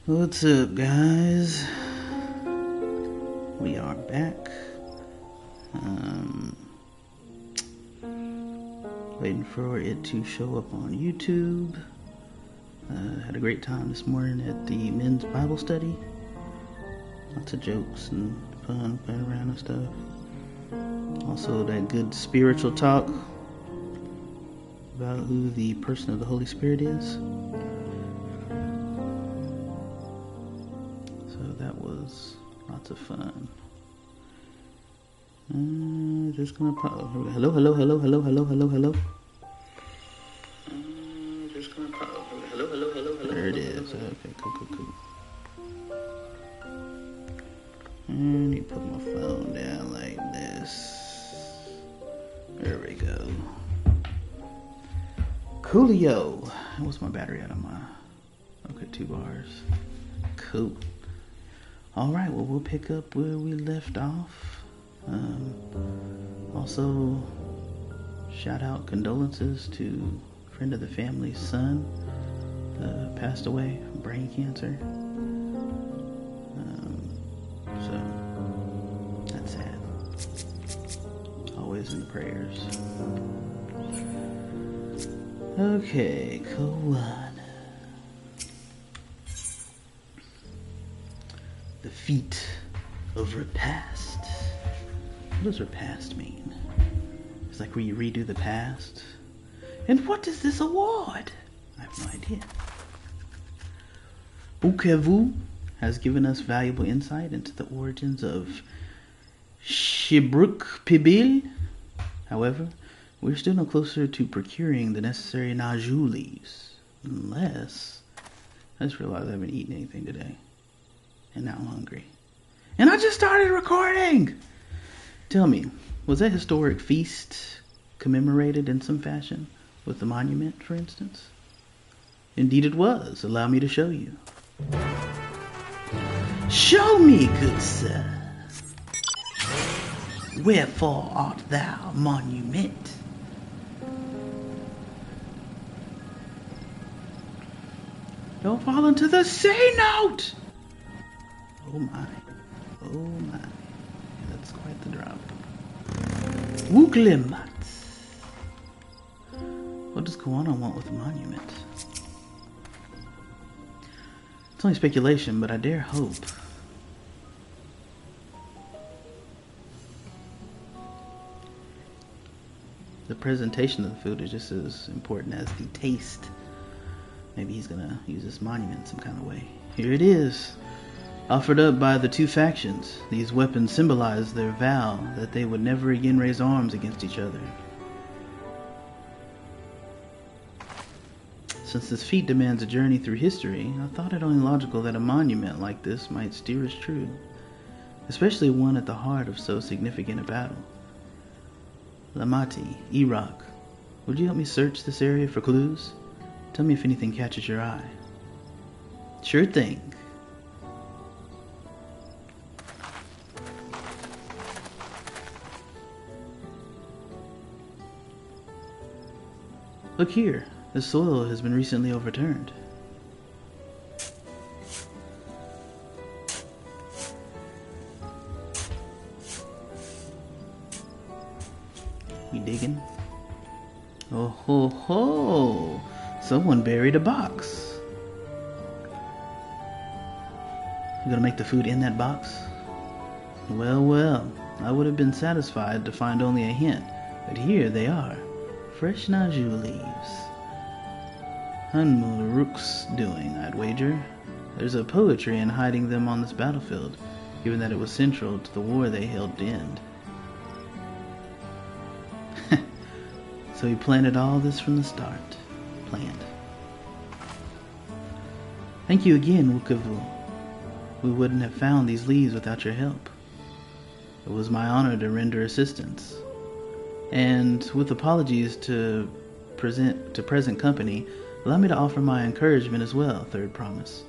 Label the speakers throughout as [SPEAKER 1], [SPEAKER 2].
[SPEAKER 1] What's up, guys? We are back. Waiting for it to show up on YouTube. Had a great time this morning at the men's Bible study. Lots of jokes and fun, playing around and stuff. Also, that good spiritual talk about who the person of the Holy Spirit is. So that was lots of fun. Just gonna hello. Just gonna hello. There it is. Okay, cool. And you put my phone down like this. There we go. Coolio. What's my battery out on my? Okay, 2 bars. Cool. Alright, well, we'll pick up where we left off. Also, shout out condolences to a friend of the family's son. Passed away from brain cancer. So, that's sad. Always in the prayers. Okay, go on. The feat of repast. What does repast mean? It's like where you redo the past. And what is this award? I have no idea. XIV has given us valuable insight into the origins of Shibruk Pibil. However, we're still no closer to procuring the necessary Naju leaves. Unless... I just realized I haven't eaten anything today. And now I'm hungry. And I just started recording! Tell me, was that historic feast commemorated in some fashion? With the monument, for instance? Indeed it was. Allow me to show you. Show me, good sir. Wherefore art thou monument? Don't fall into the C note! Oh my. Oh my. That's quite the drop. Wooklimat. What does Koana want with a monument? It's only speculation, but I dare hope. The presentation of the food is just as important as the taste. Maybe he's gonna use this monument some kind of way. Here it is. Offered up by the two factions, these weapons symbolize their vow that they would never again raise arms against each other. Since this feat demands a journey through history, I thought it only logical that a monument like this might steer us true, especially one at the heart of so significant a battle. Lamati, Iraq, would you help me search this area for clues? Tell me if anything catches your eye. Sure thing. Look here, the soil has been recently overturned. We digging? Oh ho ho! Someone buried a box. You gonna make the food in that box? Well, I would have been satisfied to find only a hint, but here they are. Fresh Naju leaves. Hunmuruk's doing, I'd wager. There's a poetry in hiding them on this battlefield, given that it was central to the war they helped end. So he planted all this from the start. Planned. Thank you again, Wukavu. We wouldn't have found these leaves without your help. It was my honor to render assistance. And with apologies to present company, allow me to offer my encouragement as well, Third Promise.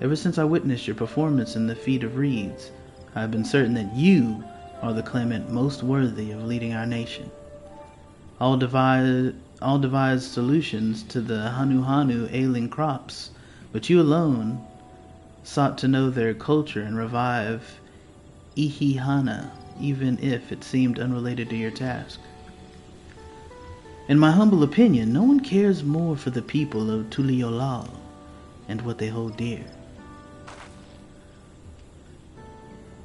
[SPEAKER 1] Ever since I witnessed your performance in the feat of reeds, I have been certain that you are the claimant most worthy of leading our nation. I'll devise solutions to the Hanu ailing crops, but you alone sought to know their culture and revive Ihihana, even if it seemed unrelated to your task. In my humble opinion, no one cares more for the people of Tuliolal and what they hold dear.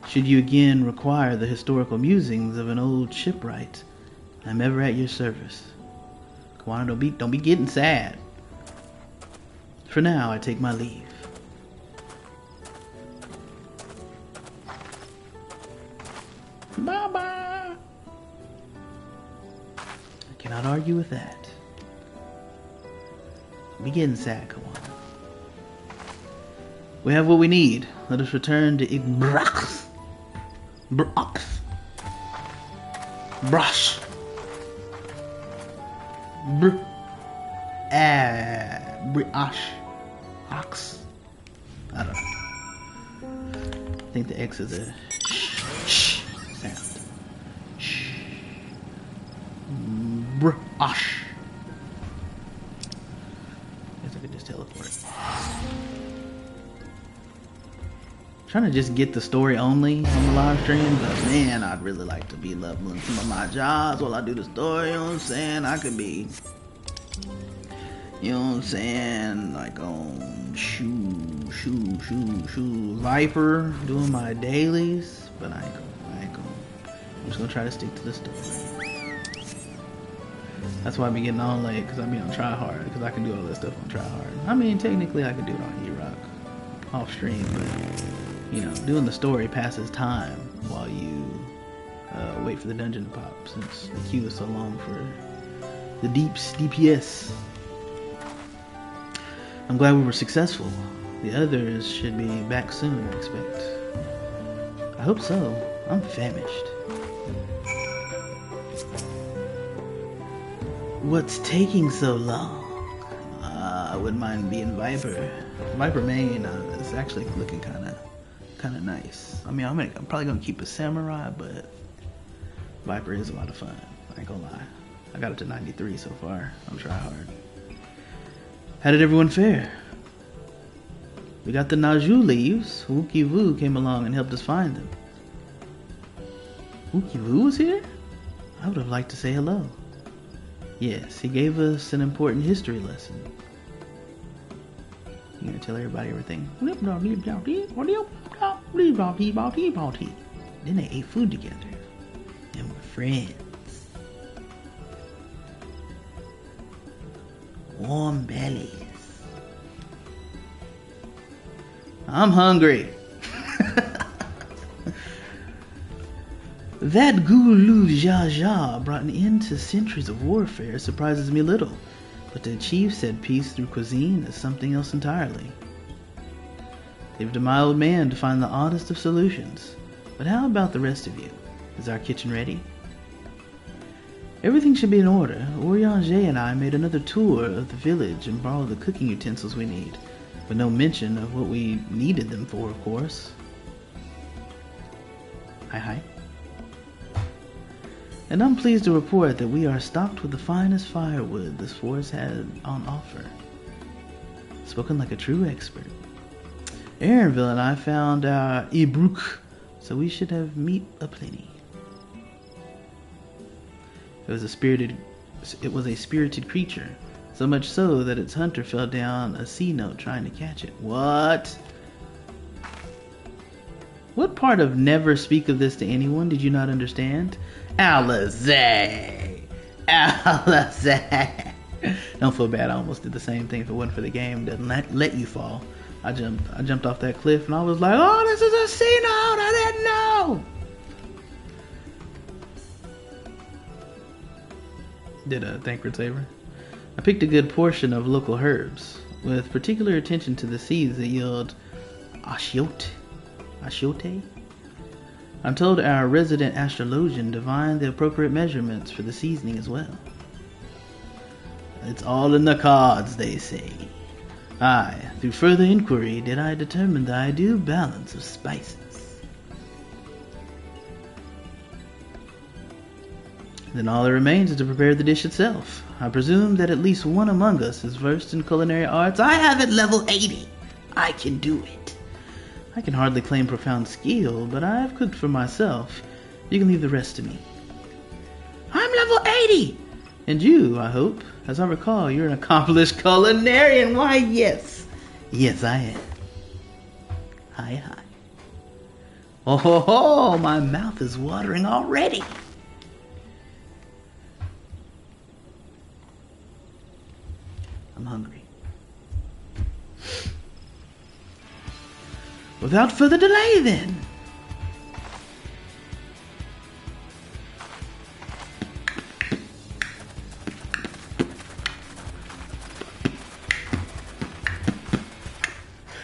[SPEAKER 1] Should you again require the historical musings of an old shipwright, I'm ever at your service. Kawana, don't be getting sad. For now, I take my leave. Bye-bye. I cannot argue with that. Don't be getting sad, Kawana. We have what we need. Let us return to Igbrax. Brush. Ox. I don't know. I think the X is a sh sound. Sh. Brush. Guess I could just teleport. Trying to just get the story only on the live stream, but man, I'd really like to be leveling some of my jobs while I do the story, you know what I'm saying? I could be, you know what I'm saying, like on Viper, doing my dailies, but I ain't gonna. I'm just gonna try to stick to the story. That's why I be getting on late, because I be on try hard, because I can do all this stuff on try hard. I mean, technically I could do it on E-Rock off stream, but you know, doing the story passes time while you wait for the dungeon to pop, since the queue is so long for the Deeps DPS. I'm glad we were successful. The others should be back soon, I expect. I hope so. I'm famished. What's taking so long? I wouldn't mind being Viper. Viper main is actually looking kind of nice. I mean, I'm probably gonna keep a samurai, but Viper is a lot of fun. I ain't gonna lie. I got it to 93 so far. I'm trying hard. How did everyone fare? We got the Naju leaves. Wukivu came along and helped us find them. Wukivu was here? I would have liked to say hello. Yes, he gave us an important history lesson. You gonna tell everybody everything? Then they ate food together and were friends. Warm bellies. I'm hungry. That Gulu Jaja brought an end to centuries of warfare surprises me little, but to achieve said peace through cuisine is something else entirely. Leave it to my old man to find the oddest of solutions. But how about the rest of you? Is our kitchen ready? Everything should be in order. Oriange and I made another tour of the village and borrowed the cooking utensils we need, with no mention of what we needed them for, of course. Hi. And I'm pleased to report that we are stocked with the finest firewood this forest had on offer. Spoken like a true expert. Aaronville and I found our Ibruk, so we should have meat aplenty. It was a spirited creature, so much so that its hunter fell down a sea note trying to catch it. What? What part of never speak of this to anyone did you not understand? Alizé! Don't feel bad, I almost did the same thing if it wasn't for the game. Doesn't let you fall. I jumped off that cliff and I was like, oh, this is a sea note! I didn't know! Did a Thancred Saver. I picked a good portion of local herbs, with particular attention to the seeds that yield achiote. I'm told our resident astrologian divined the appropriate measurements for the seasoning as well. It's all in the cards, they say. Aye, through further inquiry did I determine the ideal balance of spices. Then all that remains is to prepare the dish itself. I presume that at least one among us is versed in culinary arts. I have it level 80. I can do it. I can hardly claim profound skill, but I've cooked for myself. You can leave the rest to me. I'm level 80! And you, I hope. As I recall, you're an accomplished culinarian. Why, yes. Yes, I am. Hi, hi. Oh, ho, ho, my mouth is watering already. I'm hungry. Without further delay, then.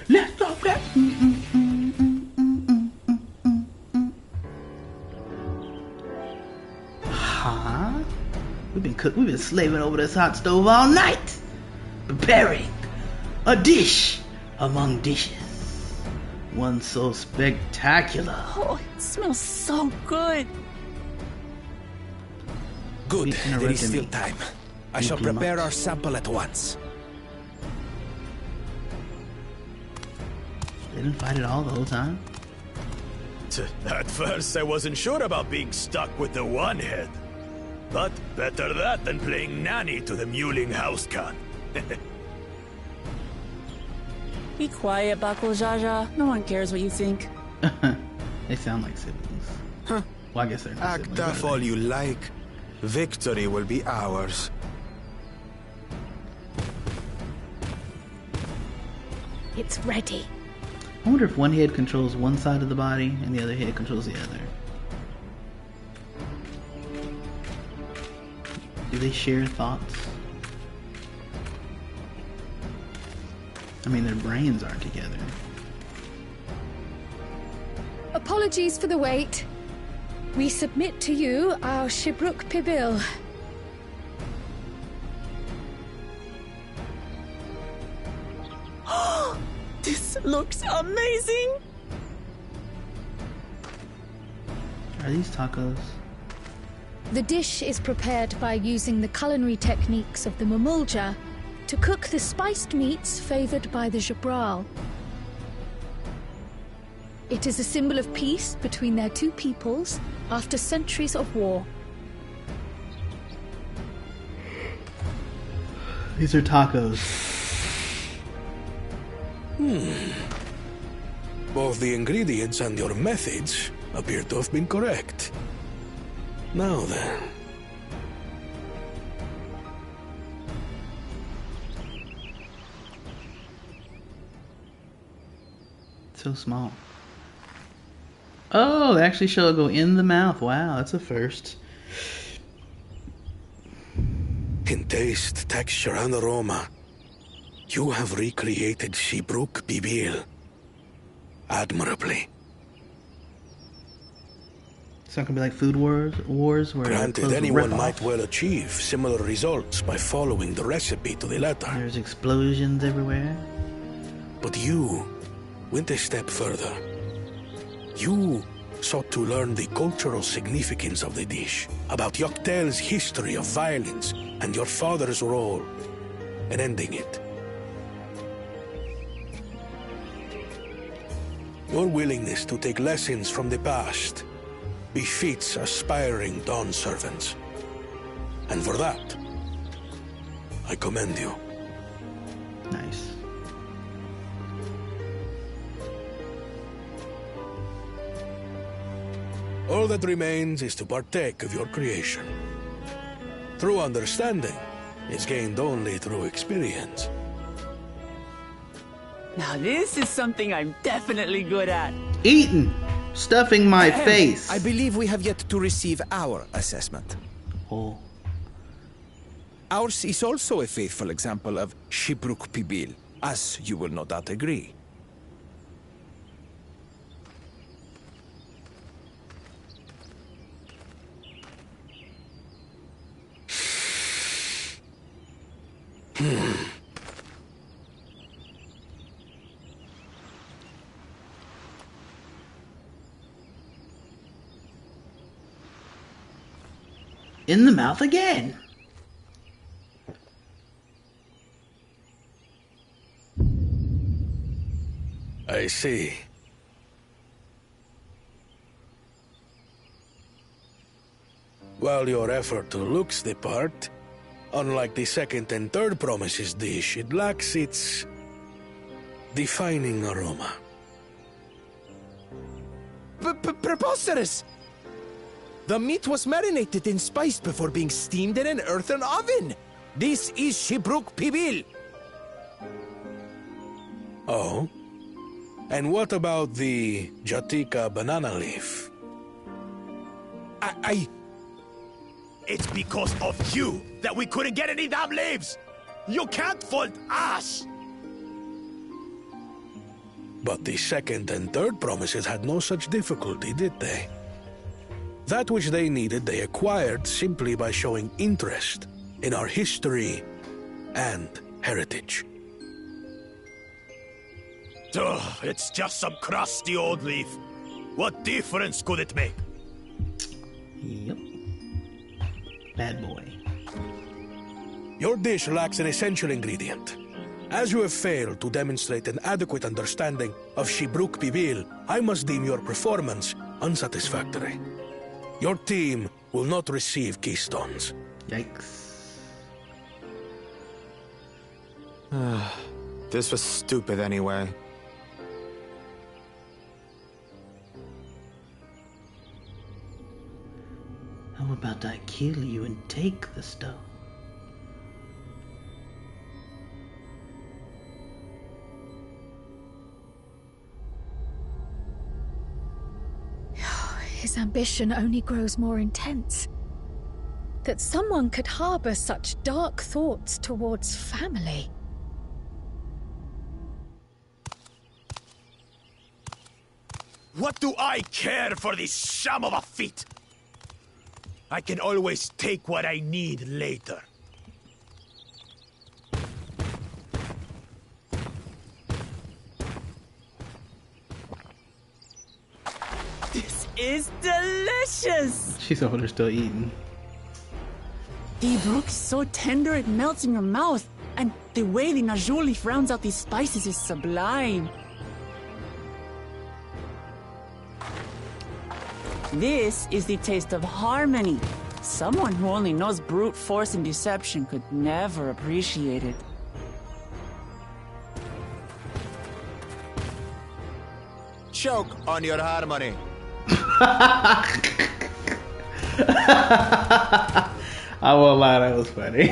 [SPEAKER 1] Let's go, let's. Huh? We've been slaving over this hot stove all night, preparing a dish among dishes. One so spectacular.
[SPEAKER 2] Oh, it smells so good.
[SPEAKER 3] Good, there is still time. I shall prepare our sample at once.
[SPEAKER 1] They didn't fight at all the whole time?
[SPEAKER 4] At first, I wasn't sure about being stuck with the one head. But better that than playing nanny to the mewling house cat.
[SPEAKER 2] Be quiet, Buckle Jaja. No one cares what you think.
[SPEAKER 1] They sound like siblings.
[SPEAKER 3] Huh.
[SPEAKER 1] Well, I guess they're not
[SPEAKER 3] Act
[SPEAKER 1] siblings.
[SPEAKER 3] tough all you like. Victory will be ours.
[SPEAKER 5] It's ready.
[SPEAKER 1] I wonder if one head controls one side of the body and the other head controls the other. Do they share thoughts? I mean, their brains aren't together.
[SPEAKER 5] Apologies for the wait. We submit to you our Shibruk Pibil.
[SPEAKER 2] This looks amazing.
[SPEAKER 1] Are these tacos?
[SPEAKER 5] The dish is prepared by using the culinary techniques of the Mamulja to cook the spiced meats favored by the Jabral. It is a symbol of peace between their two peoples after centuries of war.
[SPEAKER 1] These are tacos.
[SPEAKER 3] Both the ingredients and your methods appear to have been correct. Now then.
[SPEAKER 1] So small. Oh, they actually shall go in the mouth. Wow, that's a first.
[SPEAKER 3] In taste, texture, and aroma, you have recreated Shibruk Bibil admirably.
[SPEAKER 1] It's not gonna be like Food Wars where
[SPEAKER 3] Granted, anyone might well achieve similar results by following the recipe to the letter.
[SPEAKER 1] There's explosions everywhere.
[SPEAKER 3] But you went a step further. You sought to learn the cultural significance of the dish, about Yoctel's history of violence and your father's role in ending it. Your willingness to take lessons from the past befits aspiring Dawn servants. And for that, I commend you.
[SPEAKER 1] Nice.
[SPEAKER 3] All that remains is to partake of your creation. True understanding is gained only through experience.
[SPEAKER 2] Now this is something I'm definitely good at.
[SPEAKER 1] Eating! Stuffing my face!
[SPEAKER 6] I believe we have yet to receive our assessment.
[SPEAKER 1] Oh.
[SPEAKER 6] Ours is also a faithful example of Shibruk Pibil, as you will no doubt agree.
[SPEAKER 1] In the mouth again!
[SPEAKER 3] I see. While your effort looks the part, unlike the second and third promises dish, it lacks its defining aroma.
[SPEAKER 6] Preposterous! The meat was marinated and spiced before being steamed in an earthen oven. This is Shibruk Pibil.
[SPEAKER 3] Oh? And what about the Jatika banana leaf?
[SPEAKER 4] It's because of you that we couldn't get any damn leaves! You can't fault us!
[SPEAKER 3] But the second and third promises had no such difficulty, did they? That which they needed, they acquired simply by showing interest in our history and heritage.
[SPEAKER 4] Ugh, it's just some crusty old leaf. What difference could it make?
[SPEAKER 1] Yep. Bad boy.
[SPEAKER 3] Your dish lacks an essential ingredient. As you have failed to demonstrate an adequate understanding of Shibruk Pibil, I must deem your performance unsatisfactory. Your team will not receive keystones.
[SPEAKER 1] Yikes.
[SPEAKER 7] This was stupid anyway.
[SPEAKER 1] How about I kill you and take the stone?
[SPEAKER 5] His ambition only grows more intense. That someone could harbor such dark thoughts towards family.
[SPEAKER 4] What do I care for this sham of a feat? I can always take what I need later.
[SPEAKER 2] This is delicious!
[SPEAKER 1] She's over there still eating.
[SPEAKER 2] The brook is so tender it melts in your mouth, and the way the najou leaf rounds out these spices is sublime. This is the taste of harmony. Someone who only knows brute force and deception could never appreciate it.
[SPEAKER 7] Choke on your harmony.
[SPEAKER 1] I won't lie, that was funny.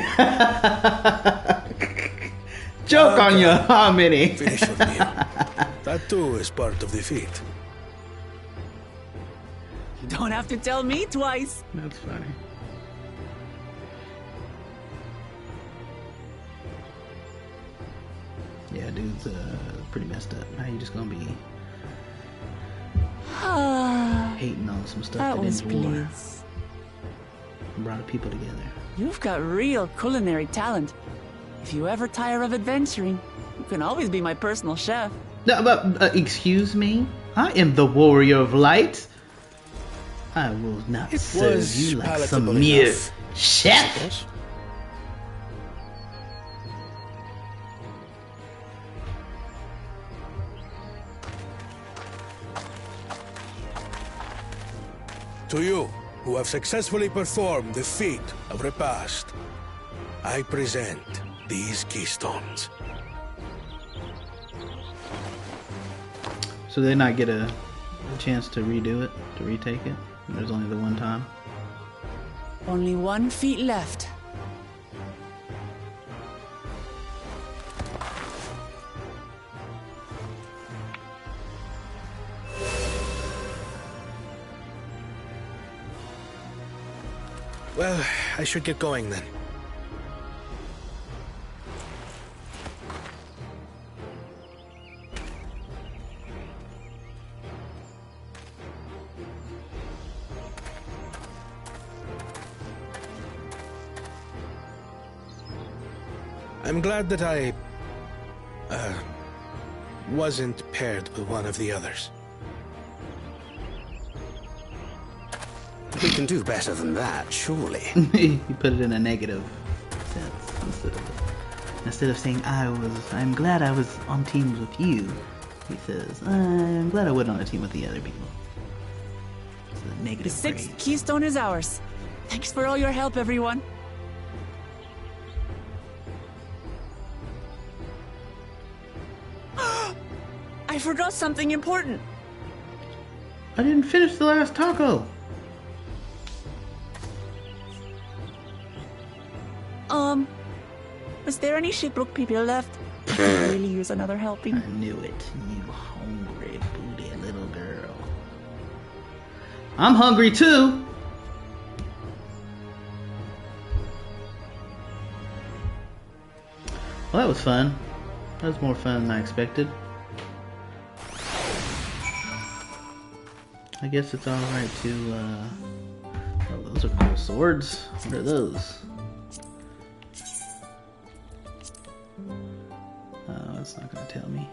[SPEAKER 1] Joke on your harmony.
[SPEAKER 3] Finish your meal. That too is part of the feat.
[SPEAKER 2] You don't have to tell me twice.
[SPEAKER 1] That's funny. Yeah, dude's pretty messed up. Now you just gonna be hating on some stuff
[SPEAKER 2] That
[SPEAKER 1] that
[SPEAKER 2] was
[SPEAKER 1] didn't war.
[SPEAKER 2] bliss.
[SPEAKER 1] Brought people together.
[SPEAKER 2] You've got real culinary talent. If you ever tire of adventuring, you can always be my personal chef.
[SPEAKER 1] No, but excuse me? I am the warrior of light. I will not
[SPEAKER 3] It
[SPEAKER 1] serve
[SPEAKER 3] was
[SPEAKER 1] you like
[SPEAKER 3] palatable
[SPEAKER 1] some mere
[SPEAKER 3] enough,
[SPEAKER 1] chef.
[SPEAKER 3] suppose. To you, who have successfully performed the feat of repast, I present these keystones.
[SPEAKER 1] So they not get a chance to redo it, to retake it? There's only the one time?
[SPEAKER 2] Only one feat left.
[SPEAKER 3] Well, I should get going then. I'm glad that I wasn't paired with one of the others.
[SPEAKER 8] We can do better than that, surely.
[SPEAKER 1] He put it in a negative sense instead of saying I'm glad I was on teams with you. He says, I'm glad I wasn't on a team with the other people. It's a
[SPEAKER 2] The
[SPEAKER 1] negative
[SPEAKER 2] sixth
[SPEAKER 1] phrase.
[SPEAKER 2] keystone is ours. Thanks for all your help, everyone. I forgot something important.
[SPEAKER 1] I didn't finish the last taco.
[SPEAKER 2] Was there any shipwreck people left? I could really use another helping.
[SPEAKER 1] I knew it, you hungry booty little girl. I'm hungry too. Well, that was fun. That was more fun than I expected. I guess it's alright to, oh, those are cool swords. What are those? Oh, it's not gonna tell me.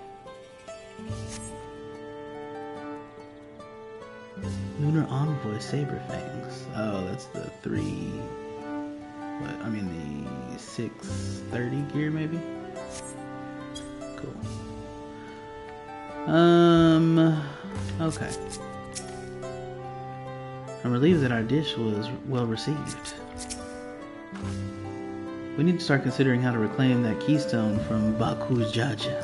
[SPEAKER 1] Lunar Envoy Saber Fangs. Oh, that's the 630 gear maybe? Cool. Okay. I'm relieved that our dish was well received. We need to start considering how to reclaim that keystone from Baku's Jaja.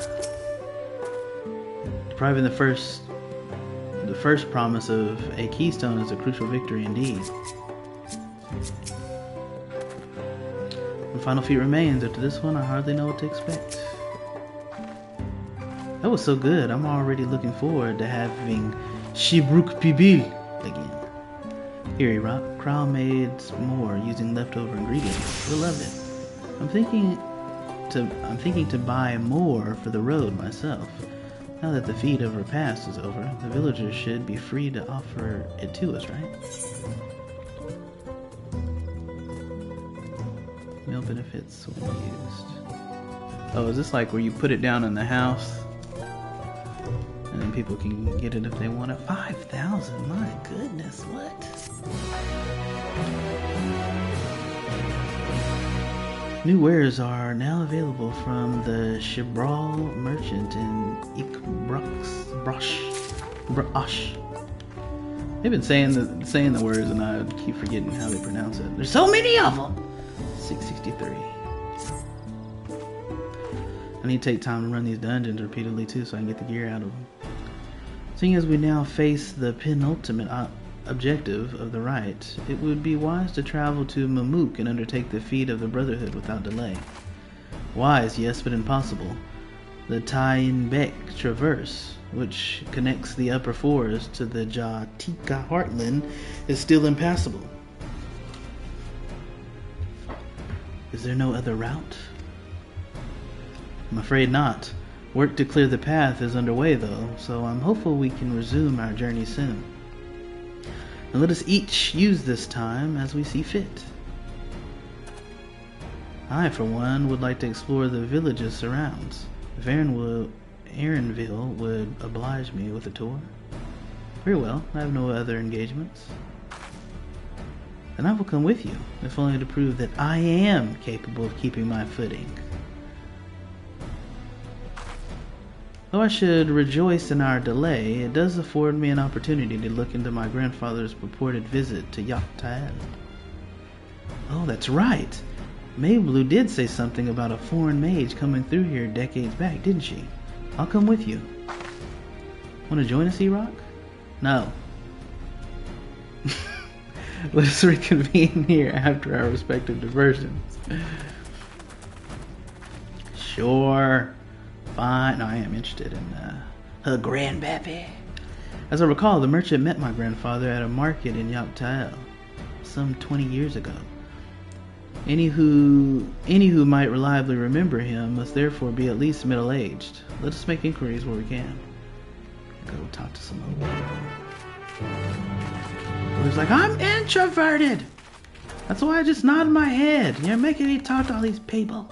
[SPEAKER 1] Depriving the first promise of a keystone is a crucial victory indeed. The final feat remains. After this one, I hardly know what to expect. That was so good. I'm already looking forward to having Shibruk Pibil again. Here, Rock. Kral made more using leftover ingredients. We'll love it. I'm thinking to buy more for the road myself. Now that the feat of repast is over, the villagers should be free to offer it to us, right? Meal benefits when used. Oh, is this like where you put it down in the house and then people can get it if they want it? 5,000, my goodness, what? New wares are now available from the Shibral merchant in Brosh. They've been saying the words and I keep forgetting how they pronounce it. There's so many of them! 663. I need to take time to run these dungeons repeatedly too so I can get the gear out of them. Seeing as we now face the penultimate objective of the rite, it would be wise to travel to Mamuk and undertake the feat of the Brotherhood without delay. Wise, yes, but impossible. The Tainbek Traverse, which connects the upper forest to the Jatika heartland, is still impassable. Is there no other route? I'm afraid not. Work to clear the path is underway though, so I'm hopeful we can resume our journey soon. And let us each use this time as we see fit. I, for one, would like to explore the village's surrounds. If Aaronville would oblige me with a tour. Very well, I have no other engagements. Then I will come with you, if only to prove that I am capable of keeping my footing. Though I should rejoice in our delay, it does afford me an opportunity to look into my grandfather's purported visit to Yogg-Tael. Oh, that's right. Mayblu did say something about a foreign mage coming through here decades back, didn't she? I'll come with you. Want to join us, E-Rock? No. Let us reconvene here after our respective diversions. Sure. Fine. No, I am interested in her grandpappy. As I recall, the merchant met my grandfather at a market in Yogg-Tael some 20 years ago. Any who might reliably remember him must therefore be at least middle-aged. Let us make inquiries where we can. Go talk to some old people. He's like, I'm introverted! That's why I just nod my head. You're making me talk to all these people.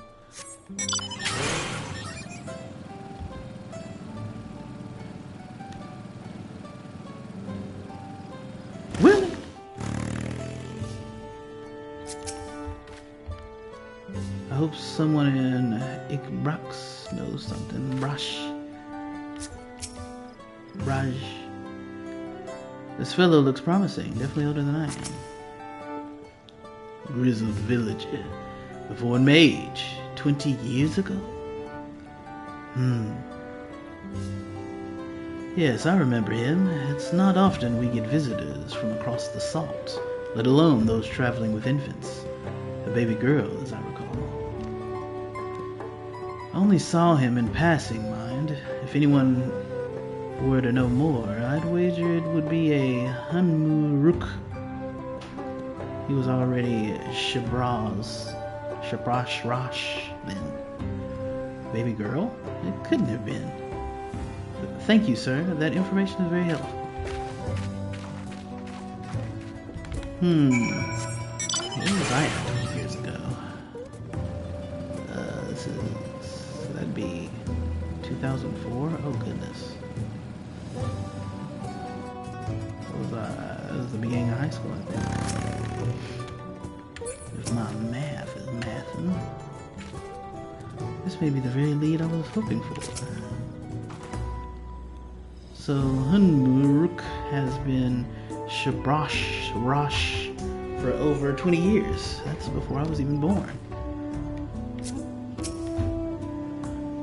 [SPEAKER 1] Willie! I hope someone in Ikbrax knows something. Raj. This fellow looks promising. Definitely older than I am. grizzled villager, a foreign mage, 20 years ago? Yes, I remember him. It's not often we get visitors from across the salt, let alone those traveling with infants. A baby girl, as I recall. I only saw him in passing, mind. If anyone were to know more, I'd wager it would be a Hunmuruk. He was already Shabrash then. Baby girl? It couldn't have been. Thank you, sir. That information is very helpful. Where was I at 20 years ago? That'd be 2004? Oh, goodness. That was the beginning of high school, I think. If my math is mathing. This may be the very lead I was hoping for. So, Hunmuruk has been Shabrash for over 20 years. That's before I was even born.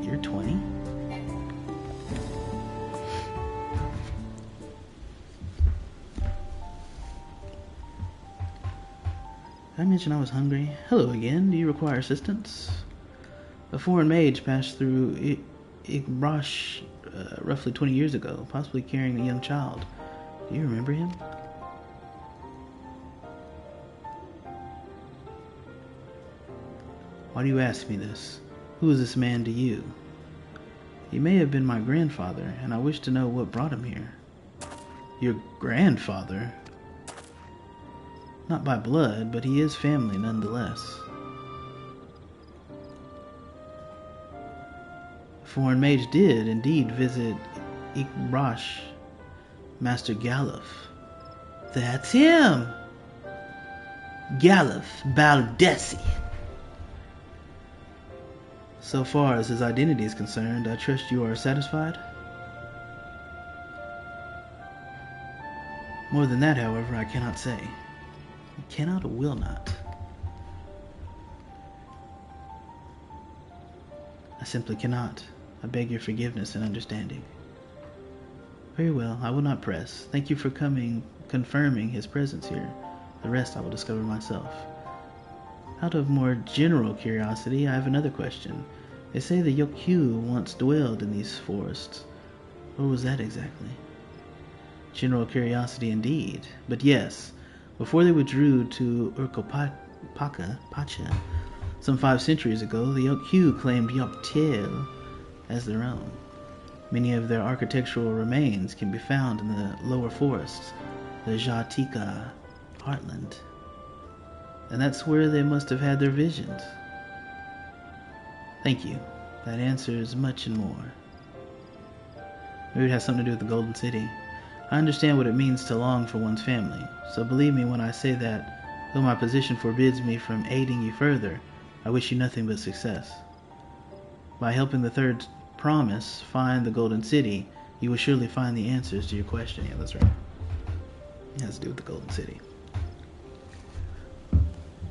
[SPEAKER 1] You're 20? Did I mention I was hungry? Hello again. Do you require assistance? A foreign mage passed through Igbrash roughly 20 years ago, possibly carrying a young child. Do you remember him? Why do you ask me this? Who is this man to you? He may have been my grandfather, and I wish to know what brought him here. Your grandfather? Not by blood, but he is family nonetheless. Foreign mage did indeed visit Ikbrash, Master Galuf. That's him! Galuf Baldesi. So far as his identity is concerned, I trust you are satisfied? More than that, however, I cannot say. I cannot or will not. I simply cannot. I beg your forgiveness and understanding. Very well, I will not press. Thank you for confirming his presence here. The rest I will discover myself. Out of more general curiosity, I have another question. They say the Yokyu once dwelled in these forests. Where was that exactly? General curiosity indeed. But yes, before they withdrew to Urkopacha, some 5 centuries ago, the Yokyu claimed DawnTrail as their own. Many of their architectural remains can be found in the lower forests, the Jatika heartland. And that's where they must have had their visions. Thank you. That answers much and more. Maybe it has something to do with the Golden City. I understand what it means to long for one's family, so believe me when I say that, though my position forbids me from aiding you further, I wish you nothing but success. By helping the third promise find the Golden City, you will surely find the answers to your question. Yeah, that's right. It has to do with the Golden City.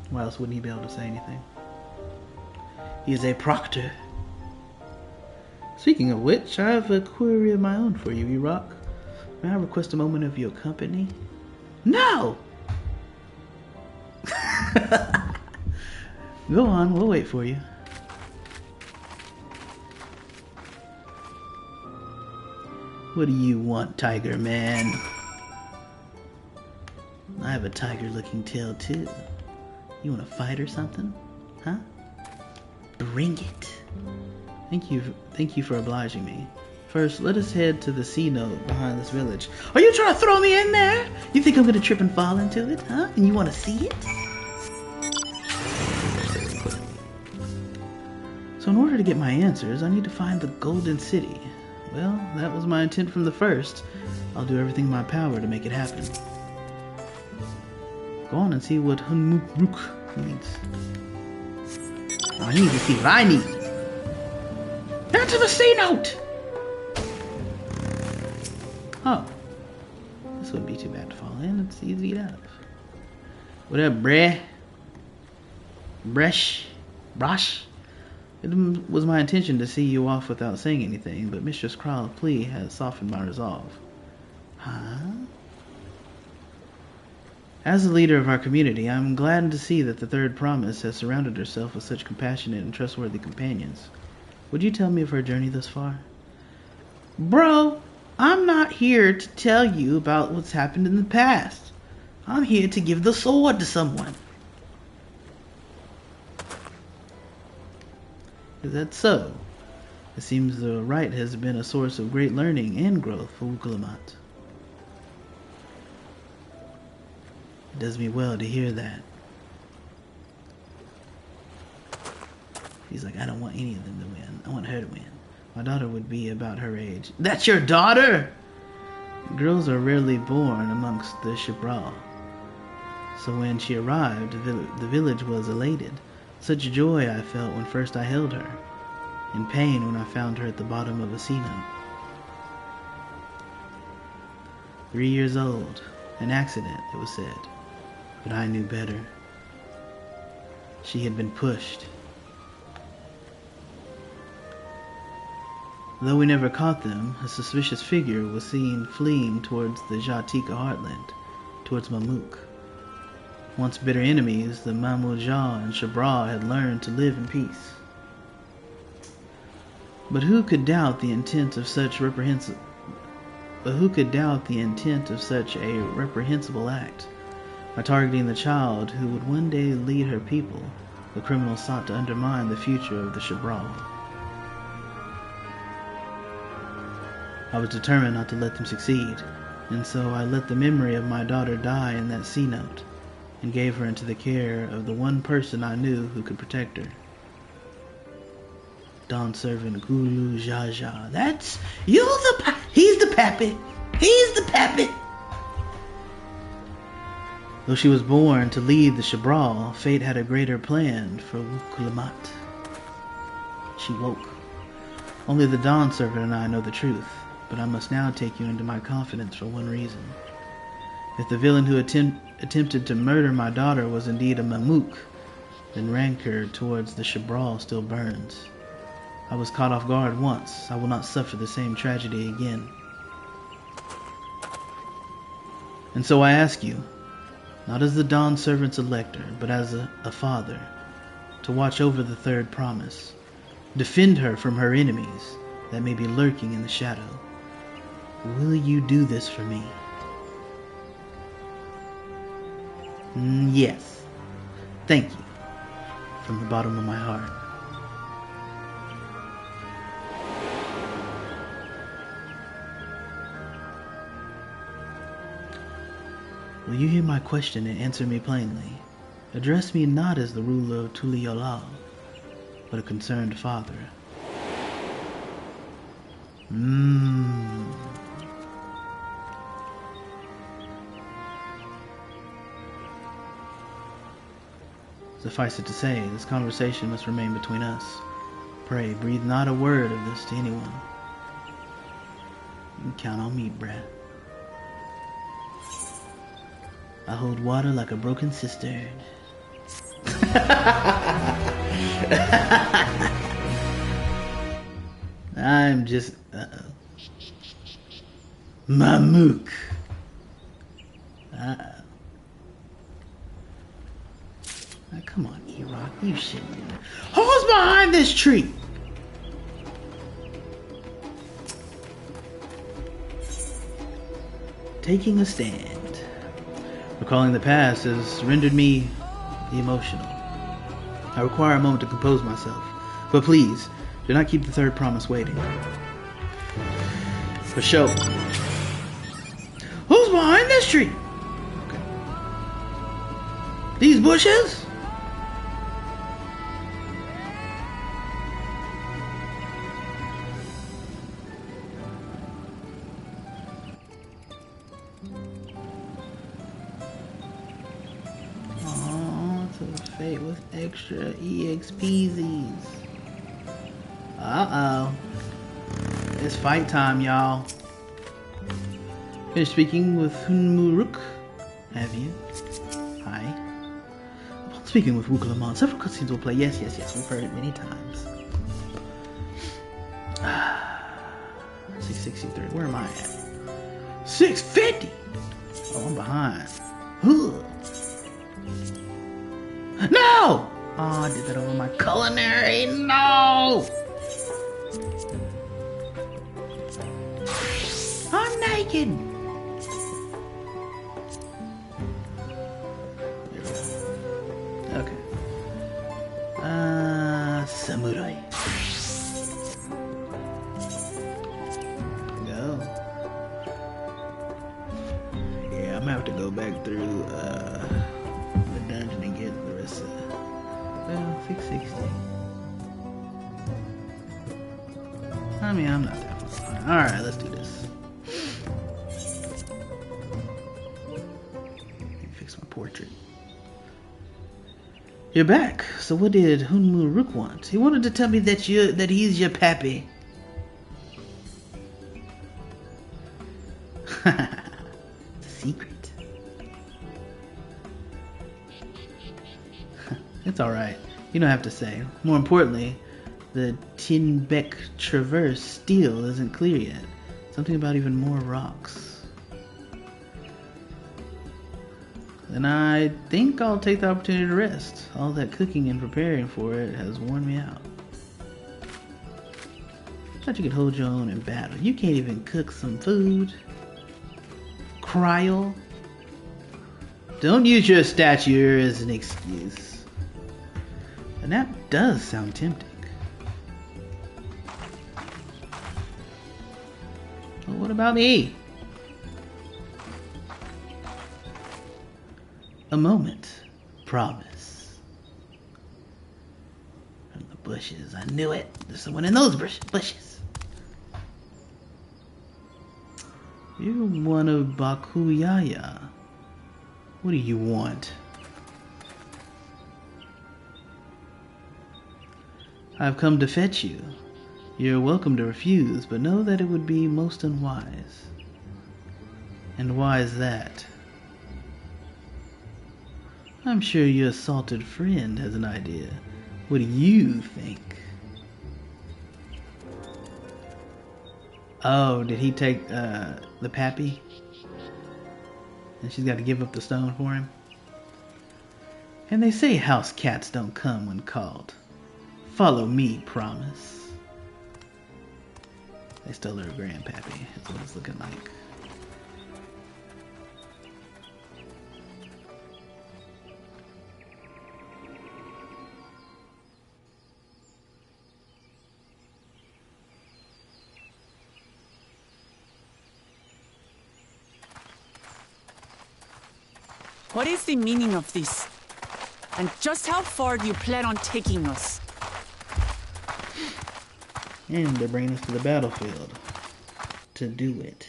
[SPEAKER 1] Why else wouldn't he be able to say anything? He is a proctor. Speaking of which, I have a query of my own for you, Iraq. May I request a moment of your company? No! Go on, we'll wait for you. What do you want, Tiger Man? I have a tiger-looking tail, too. You want to fight or something? Huh? Bring it. Thank you for obliging me. First, let us head to the sea note behind this village. Are you trying to throw me in there? You think I'm going to trip and fall into it, huh? And you want to see it? So in order to get my answers, I need to find the Golden City. Well, that was my intent from the first. I'll do everything in my power to make it happen. Go on and see what Hunmuruk needs. I need to see what I need. Head to the sea note! Oh. This wouldn't be too bad to fall in. It's easy to get out of. What up, bruh? Brash. It was my intention to see you off without saying anything, but Mistress Kral's plea has softened my resolve. Huh? As the leader of our community, I am glad to see that the Third Promise has surrounded herself with such compassionate and trustworthy companions. Would you tell me of her journey thus far? Bro, I'm not here to tell you about what's happened in the past. I'm here to give the sword to someone. Is that so? It seems the rite has been a source of great learning and growth for Ukulamat. It does me well to hear that. He's like, I don't want any of them to win. I want her to win. My daughter would be about her age. That's your daughter? Girls are rarely born amongst the Shibral. So when she arrived, the village was elated. Such joy I felt when first I held her, and pain when I found her at the bottom of a sea note. 3 years old. An accident, it was said. But I knew better. She had been pushed. Though we never caught them, a suspicious figure was seen fleeing towards the Jatika heartland, towards Mamuk. Once bitter enemies, the Mamouja and Shabra had learned to live in peace. But who could doubt the intent of such a reprehensible act? By targeting the child who would one day lead her people, the criminals sought to undermine the future of the Shabra. I was determined not to let them succeed, and so I let the memory of my daughter die in that sea note, and gave her into the care of the one person I knew who could protect her. Dawn servant Gulu Jaja. That's you he's the pappy. He's the pappy. Though she was born to lead the Shabral, fate had a greater plan for Ukulamat. She woke. Only the Dawn servant and I know the truth, but I must now take you into my confidence for one reason. If the villain who attempted to murder my daughter was indeed a Mamuk, then rancor towards the Shabral still burns. I was caught off guard once. I will not suffer the same tragedy again. And so I ask you, not as the Dawn servant's elector, but as a father, to watch over the Third Promise. Defend her from her enemies that may be lurking in the shadow. Will you do this for me? Yes. Thank you. From the bottom of my heart. Will you hear my question and answer me plainly? Address me not as the ruler of Tuliolal, but a concerned father. Suffice it to say, this conversation must remain between us. Pray, breathe not a word of this to anyone. You can count on me, bruh. I hold water like a broken cistern. I'm just... Mamuk. Come on, E-Rock, you shouldn't do that. Who's behind this tree? Taking a stand. Recalling the past has rendered me emotional. I require a moment to compose myself. But please, do not keep the Third Promise waiting. For show. Who's behind this tree? Okay. These bushes? Fate with extra EXPZs. Uh-oh. It's fight time, y'all. Finished speaking with Hunmuruk? Have you? Hi. Speaking with Wukalamon, several cutscenes will play. Yes, yes, yes. We've heard it many times. 663. Where am I at? 650. Oh, I'm behind. Ugh. No! Oh, I did that over my culinary. No! I'm naked. Okay. Samurai. Go. Yeah, I'm gonna have to go back through the dungeon and get the rest of it. Well, 660. I mean, I'm not that far behind. Alright, let's do this. Let me fix my portrait. You're back. So what did Hunmu Rook want? He wanted to tell me that he's your pappy. Secret. It's alright. You don't have to say. More importantly, the Tinbeck Traverse steel isn't clear yet. Something about even more rocks. And I think I'll take the opportunity to rest. All that cooking and preparing for it has worn me out. Thought you could hold your own in battle. You can't even cook some food. Cryo. Don't use your stature as an excuse. And that does sound tempting. Well, what about me? A moment. Promise. From the bushes. I knew it. There's someone in those bushes. You're one of Bakuyaya. What do you want? I've come to fetch you. You're welcome to refuse, but know that it would be most unwise. And why is that? I'm sure your assaulted friend has an idea. What do you think? Oh, did he take the pappy? And she's got to give up the stone for him? And they say house cats don't come when called. Follow me, promise. They stole her grandpappy. That's what it's looking like.
[SPEAKER 2] What is the meaning of this? And just how far do you plan on taking us?
[SPEAKER 1] And they're bringing us to the battlefield to do it.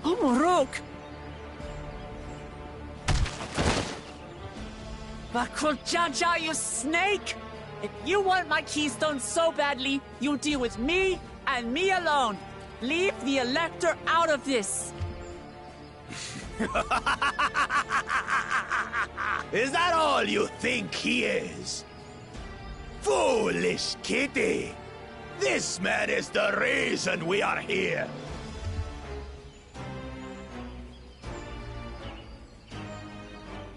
[SPEAKER 2] Oh, Morok! Bakuljaja, you snake! If you want my keystone so badly, you'll deal with me and me alone. Leave the Elector out of this.
[SPEAKER 4] Is that all you think he is? Foolish kitty! This man is the reason we are here.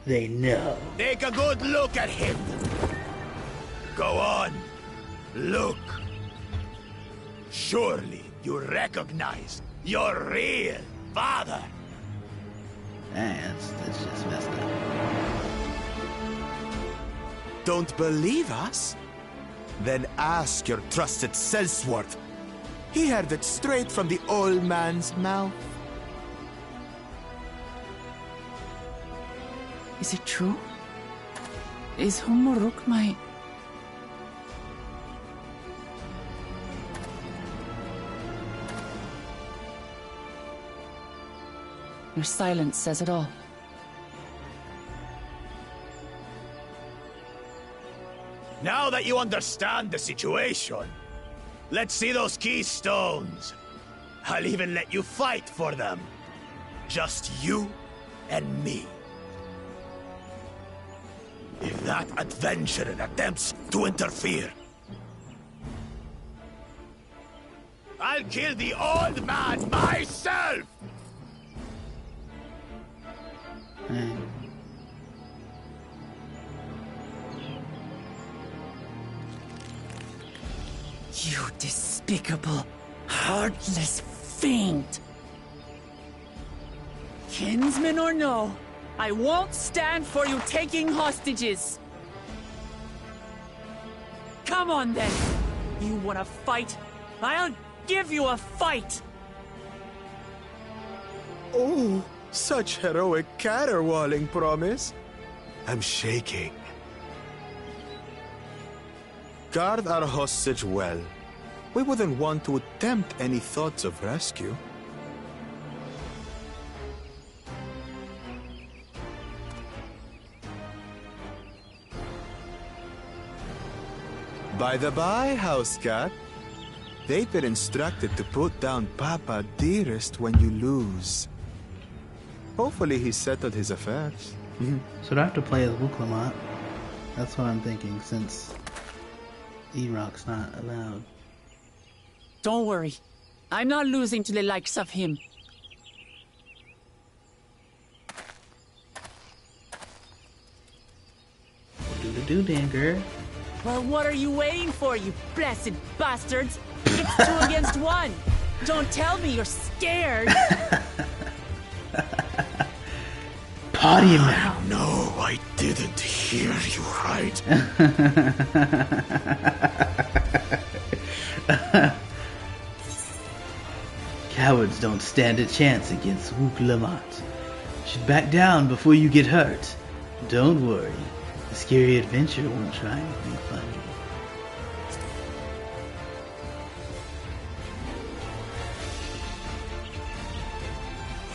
[SPEAKER 1] They know.
[SPEAKER 4] Take a good look at him. Go on. Look. Surely you recognize your real father.
[SPEAKER 1] That's just messed up.
[SPEAKER 6] Don't believe us? Then ask your trusted Sellsworth. He heard it straight from the old man's mouth.
[SPEAKER 2] Is it true? Is Humuruk my... Your silence says it all.
[SPEAKER 4] Now that you understand the situation, let's see those keystones. I'll even let you fight for them. Just you and me. If that adventurer attempts to interfere, I'll kill the old man myself!
[SPEAKER 2] You despicable, heartless fiend! Kinsman or no, I won't stand for you taking hostages! Come on then! You wanna fight? I'll give you a fight!
[SPEAKER 7] Oh, such heroic caterwauling promise. I'm shaking. Guard our hostage well. We wouldn't want to attempt any thoughts of rescue. By the by, house cat, they've been instructed to put down Papa Dearest when you lose. Hopefully he settled his affairs.
[SPEAKER 1] So do I have to play as Wuklamont? That's what I'm thinking, since E-Rock's not allowed.
[SPEAKER 2] Don't worry. I'm not losing to the likes of him.
[SPEAKER 1] Do then, girl.
[SPEAKER 2] Well, what are you waiting for, you blessed bastards? It's 2 against 1. Don't tell me you're scared.
[SPEAKER 1] Potty mouth.
[SPEAKER 4] No, I didn't hear you right.
[SPEAKER 1] Cowards don't stand a chance against Wuklamont. Should back down before you get hurt. Don't worry, the scary adventure won't try anything funny.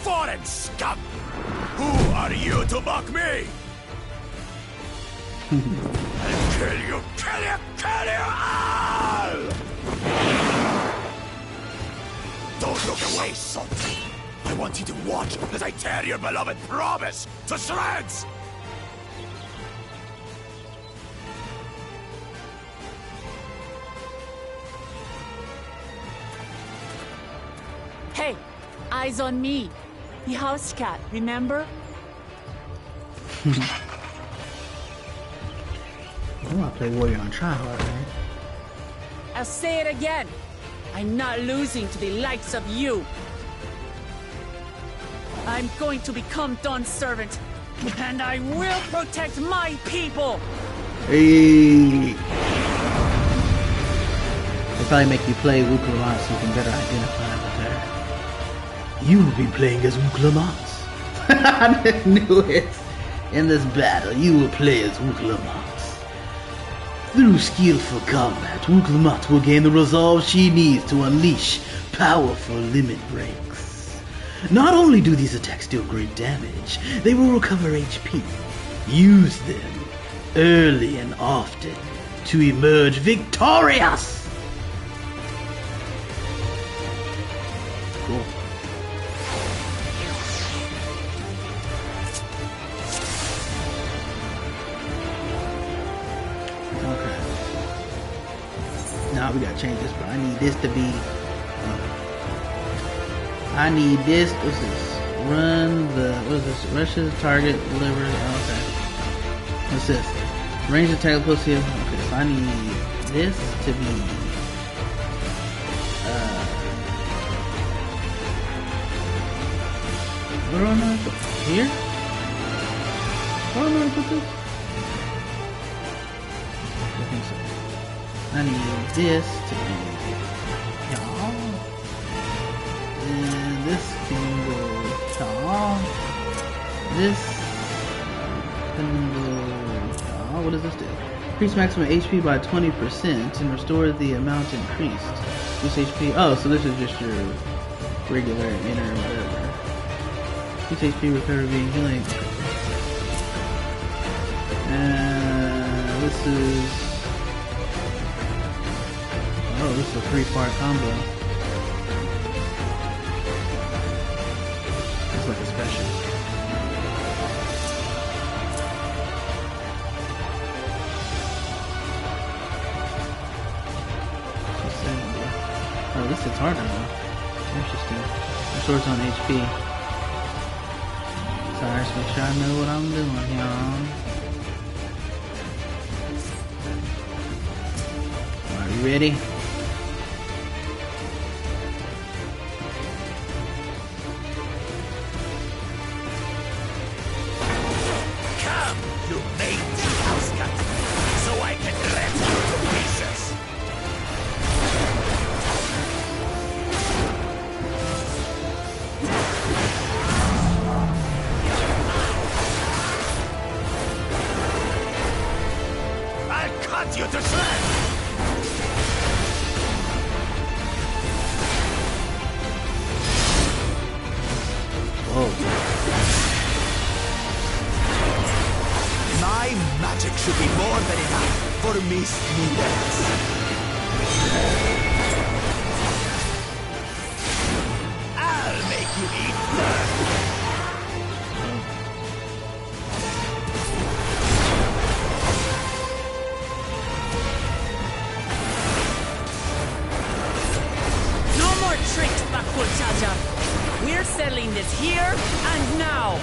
[SPEAKER 4] Foreign scum! Who are you to mock me? I'll kill you, kill you, kill you all! Don't look away, son. I want you to watch as I tear your beloved promise to shreds!
[SPEAKER 2] Hey, eyes on me. The house cat, remember?
[SPEAKER 1] I want to play Warrior on Tryhard, right?
[SPEAKER 2] I'll say it again. I'm not losing to the likes of you. I'm going to become Dawn's servant, and I will protect my people.
[SPEAKER 1] Hey. They probably make you play Wuklamont so you can better identify with her. You will be playing as Wuklamont. I just knew it. In this battle, you will play as Wuklamont. Through skillful combat, Wuklamont will gain the resolve she needs to unleash powerful limit breaks. Not only do these attacks deal great damage, they will recover HP. Use them early and often to emerge victorious. Cool. Okay. Now we gotta change this, but I need this to be. I need this. What's this? Run the. What is this? Rushes, target, deliver. Okay. What's this? Range attack plus heal. Okay, so I need this to be. Where do I want to put here? Where do I want to put this? I think so. I need this to be. Y'all. And this can go y'all. This can go y'all. What does this do? Increase maximum HP by 20% and restore the amount increased. This HP. Oh, so this is just your regular inner whatever. Increase HP recovery being healing. This is... Oh, this is a 3-part combo. It's like a special. Oh, this is harder now. Interesting. My sword's on HP. Sorry, just make sure I know what I'm doing, y'all. Are you ready?
[SPEAKER 4] Come, you mangy house cat, so I can rip you to pieces. I'll cut you to shreds.
[SPEAKER 1] Whoa.
[SPEAKER 6] My magic should be more than enough for Miss Needles.
[SPEAKER 4] I'll make you eat dirt.
[SPEAKER 2] No more tricks, backward Chacha. We're settling this here and now.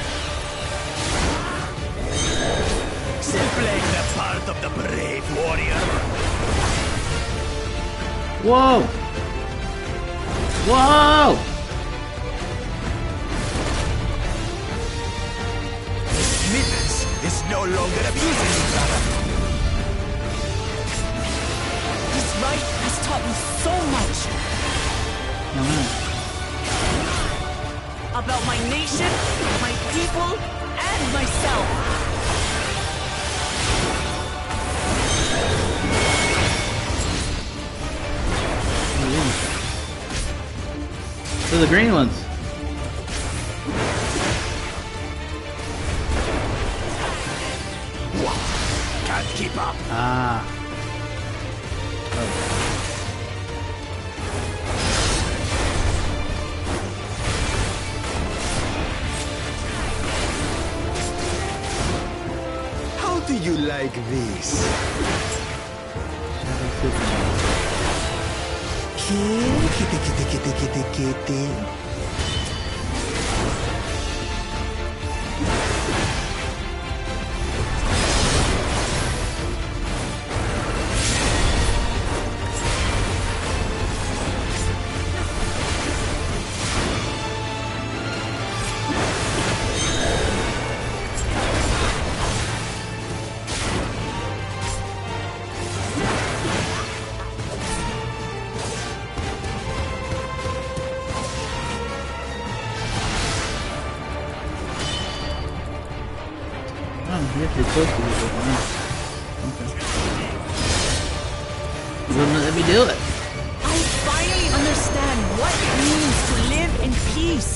[SPEAKER 4] Still playing the part of the brave warrior.
[SPEAKER 1] Whoa! Whoa!
[SPEAKER 6] Mittens is no longer abusing each other.
[SPEAKER 2] This rite has taught me so much about my nation, my people, and myself.
[SPEAKER 1] They're the green ones.
[SPEAKER 4] What? Can't keep up.
[SPEAKER 1] Ah.
[SPEAKER 6] How do you like this? Kitty.
[SPEAKER 1] You're too close to this one. Okay. You wouldn't let me do it.
[SPEAKER 2] I finally understand what it means to live in peace.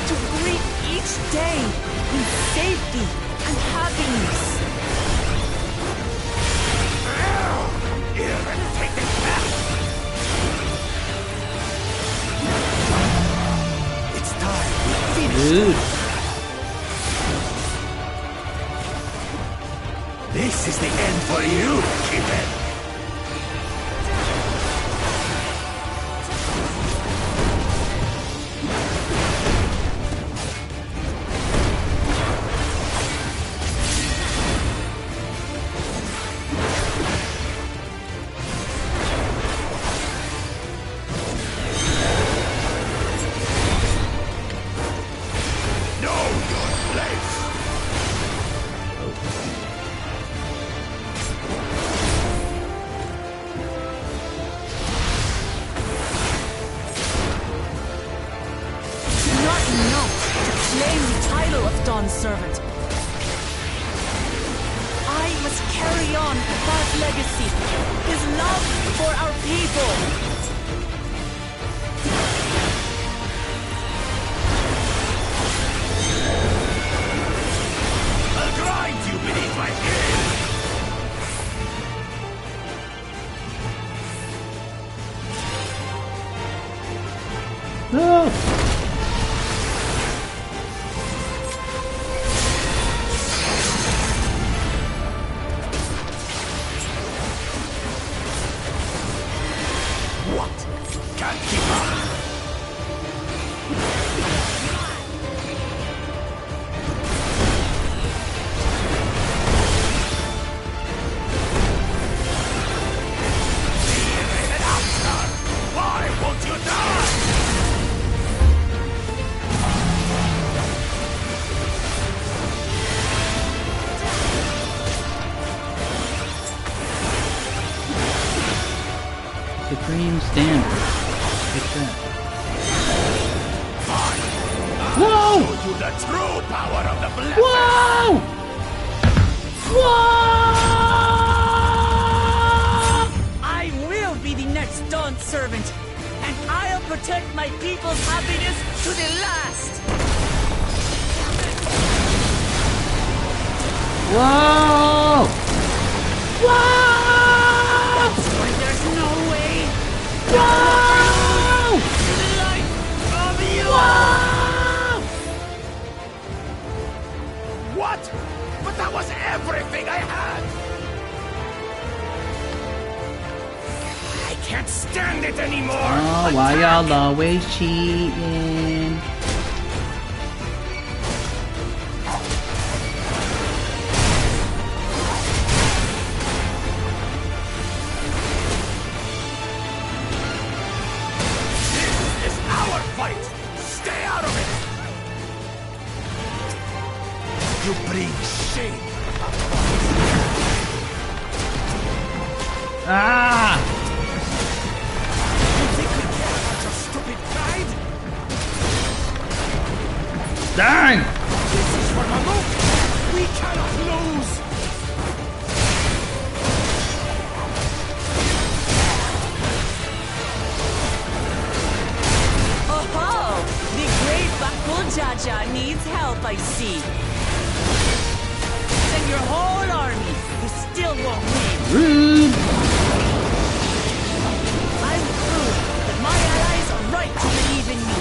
[SPEAKER 2] To greet each day in safety and happiness.
[SPEAKER 4] Irritating cat.
[SPEAKER 6] It's time we finish.
[SPEAKER 1] Dude.
[SPEAKER 4] This is the end for you, Cupid. Know your place.
[SPEAKER 2] Not enough to claim the title of Dawn's servant. I must carry on Papa's legacy, his love for our people.
[SPEAKER 1] No!
[SPEAKER 4] What? Can't keep up. Why won't you die?
[SPEAKER 1] Supreme standard. What's that?
[SPEAKER 4] Whoa! Show you the true power of the blessed.
[SPEAKER 1] Whoa! Whoa!
[SPEAKER 2] I will be the next Dawn servant, and I'll protect my people's happiness to the last.
[SPEAKER 1] Whoa! Whoa!
[SPEAKER 2] But there's no way.
[SPEAKER 1] Whoa!
[SPEAKER 2] The life of you.
[SPEAKER 1] Whoa!
[SPEAKER 4] What? But that was everything I had! I can't stand it anymore!
[SPEAKER 1] Oh, why y'all always cheating?
[SPEAKER 4] This is our fight! Stay out of it! You bring shame!
[SPEAKER 1] Ah!
[SPEAKER 4] You think we care about your stupid pride?
[SPEAKER 1] Dang!
[SPEAKER 4] This is for Mamuk! We cannot lose!
[SPEAKER 2] Oh, the great Bakul Jaja needs help, I see. Send your whole army. You still won't win.
[SPEAKER 1] Rude!
[SPEAKER 2] I will prove that my allies are right to believe in me.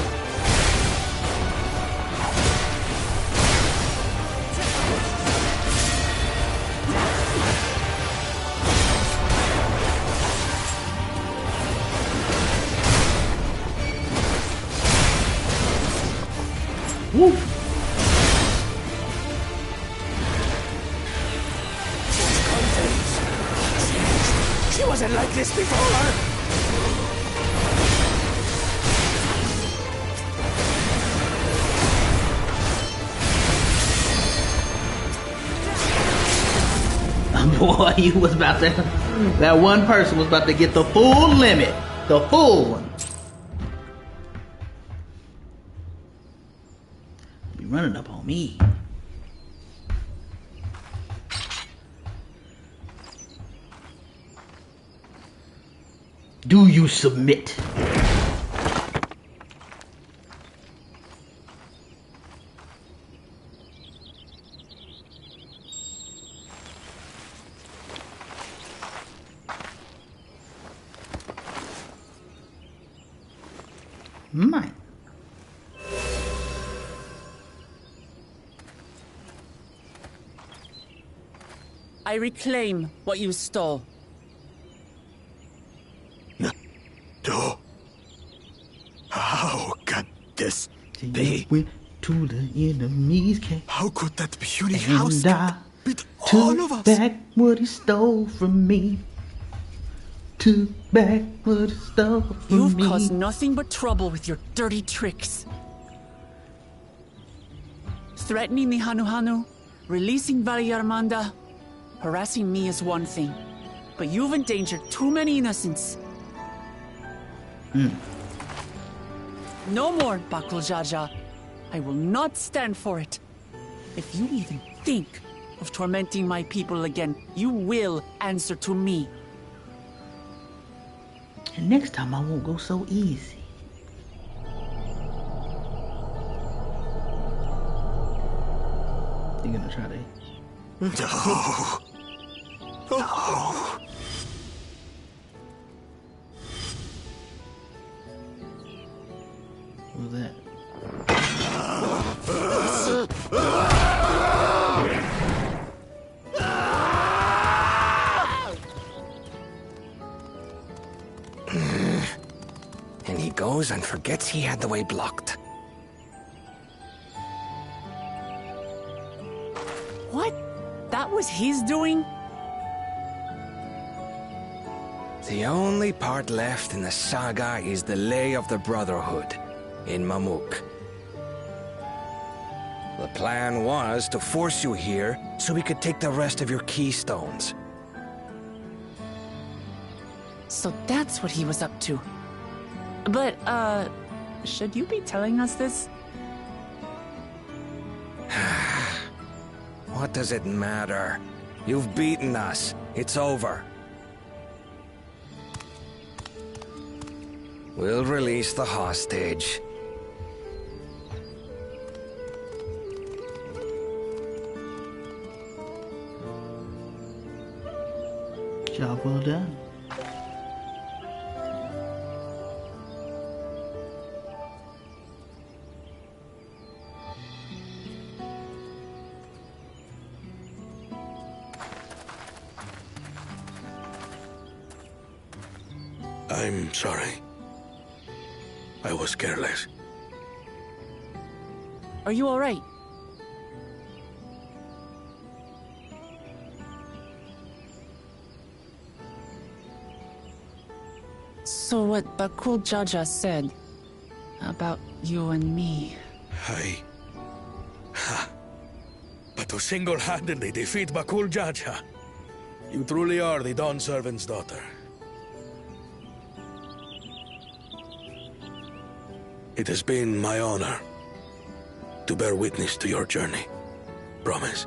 [SPEAKER 1] Woo!
[SPEAKER 4] She wasn't like this before!
[SPEAKER 1] Boy, you was about to... That one person was about to get the full limit. The full one. Be running up on me. Do you submit? Mine.
[SPEAKER 2] I reclaim what you stole.
[SPEAKER 4] No. How can this
[SPEAKER 1] Till
[SPEAKER 4] be?
[SPEAKER 1] you went to the enemy's camp.
[SPEAKER 4] How could that puny
[SPEAKER 1] And
[SPEAKER 4] house
[SPEAKER 1] I
[SPEAKER 4] beat all of
[SPEAKER 1] took
[SPEAKER 4] us?
[SPEAKER 1] back what he stole from me. Took back what he stole from
[SPEAKER 2] You've
[SPEAKER 1] me.
[SPEAKER 2] caused nothing but trouble with your dirty tricks. Threatening the Hanuhanu, releasing Valyarmanda, harassing me is one thing, but you've endangered too many innocents. No more, Bakul Jaja. I will not stand for it. If you even think of tormenting my people again, you will answer to me.
[SPEAKER 1] And next time I won't go so easy. You gonna try to...
[SPEAKER 4] No. No.
[SPEAKER 1] What was that?
[SPEAKER 8] And he goes and forgets he had the way blocked.
[SPEAKER 2] What? That was his doing?
[SPEAKER 8] The only part left in the saga is the Lay of the Brotherhood in Mamuk. The plan was to force you here so we could take the rest of your keystones.
[SPEAKER 2] So that's what he was up to. But, should you be telling us this?
[SPEAKER 8] What does it matter? You've beaten us. It's over. We'll release the hostage.
[SPEAKER 1] Job well done.
[SPEAKER 3] I'm sorry. I was careless.
[SPEAKER 2] Are you alright? So what Bakul Jaja said about you and me...
[SPEAKER 3] But to single-handedly defeat Bakul Jaja, you truly are the Dawn Servant's daughter. It has been my honor to bear witness to your journey. Promise.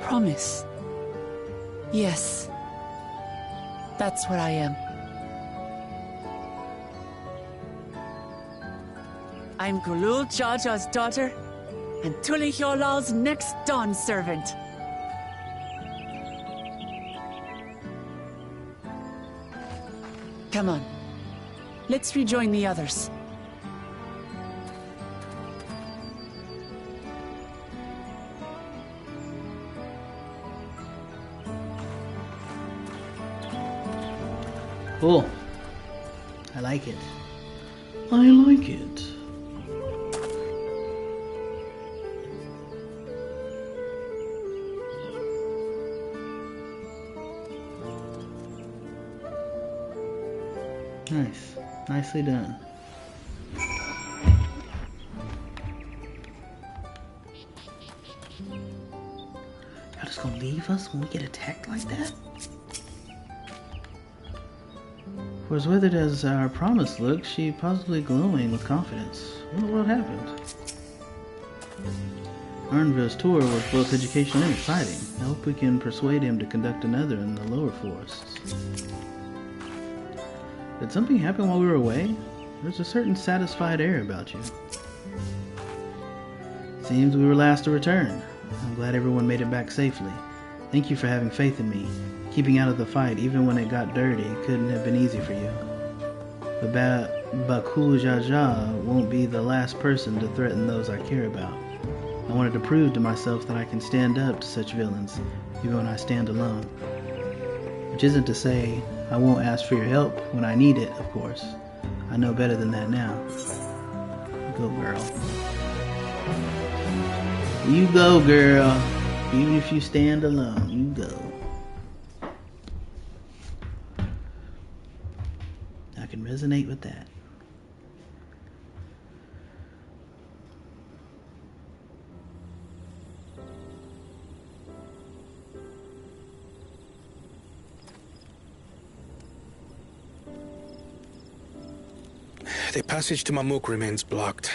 [SPEAKER 2] Promise. Yes. That's what I am. I'm Kulul Jaja's daughter, and Tuli Hyolal's next Dawn servant. Come on. Let's rejoin the others.
[SPEAKER 1] Cool. I like it. I like it. Nice. Nicely done. Y'all just gonna leave us when we get attacked like that? For as withered as our promise looks, she possibly glowing with confidence. What happened? Arnville's tour was both educational and exciting. I hope we can persuade him to conduct another in the lower forests. Did something happen while we were away? There's a certain satisfied air about you. Seems we were last to return. I'm glad everyone made it back safely. Thank you for having faith in me. Keeping out of the fight, even when it got dirty, couldn't have been easy for you. But Bakul Jaja won't be the last person to threaten those I care about. I wanted to prove to myself that I can stand up to such villains, even when I stand alone. Which isn't to say I won't ask for your help when I need it, of course. I know better than that now. Go, girl. You go, girl. Even if you stand alone, you go. I can resonate with that.
[SPEAKER 3] The passage to Mamuk remains blocked.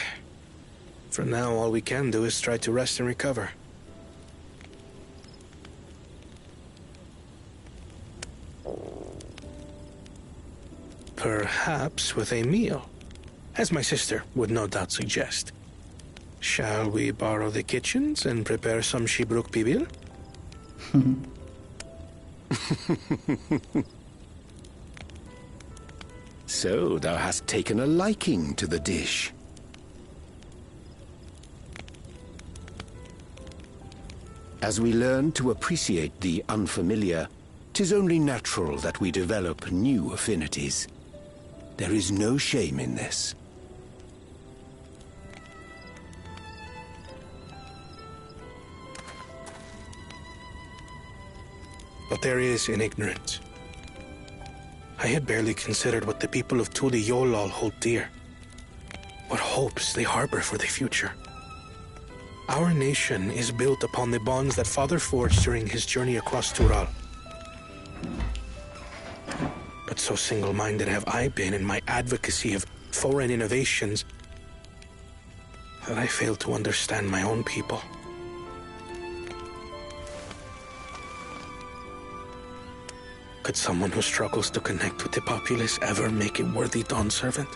[SPEAKER 3] For now, all we can do is try to rest and recover. Perhaps with a meal, as my sister would no doubt suggest. Shall we borrow the kitchens and prepare some Shibruk Pibil?
[SPEAKER 9] So thou hast taken a liking to the dish. As we learn to appreciate the unfamiliar, 'tis only natural that we develop new affinities. There is no shame in this.
[SPEAKER 3] But there is in ignorance. I had barely considered what the people of Tuli Yolal hold dear. What hopes they harbor for the future. Our nation is built upon the bonds that Father forged during his journey across Tural. But so single-minded have I been in my advocacy of foreign innovations that I fail to understand my own people. Could someone who struggles to connect with the populace ever make a worthy Dawn servant?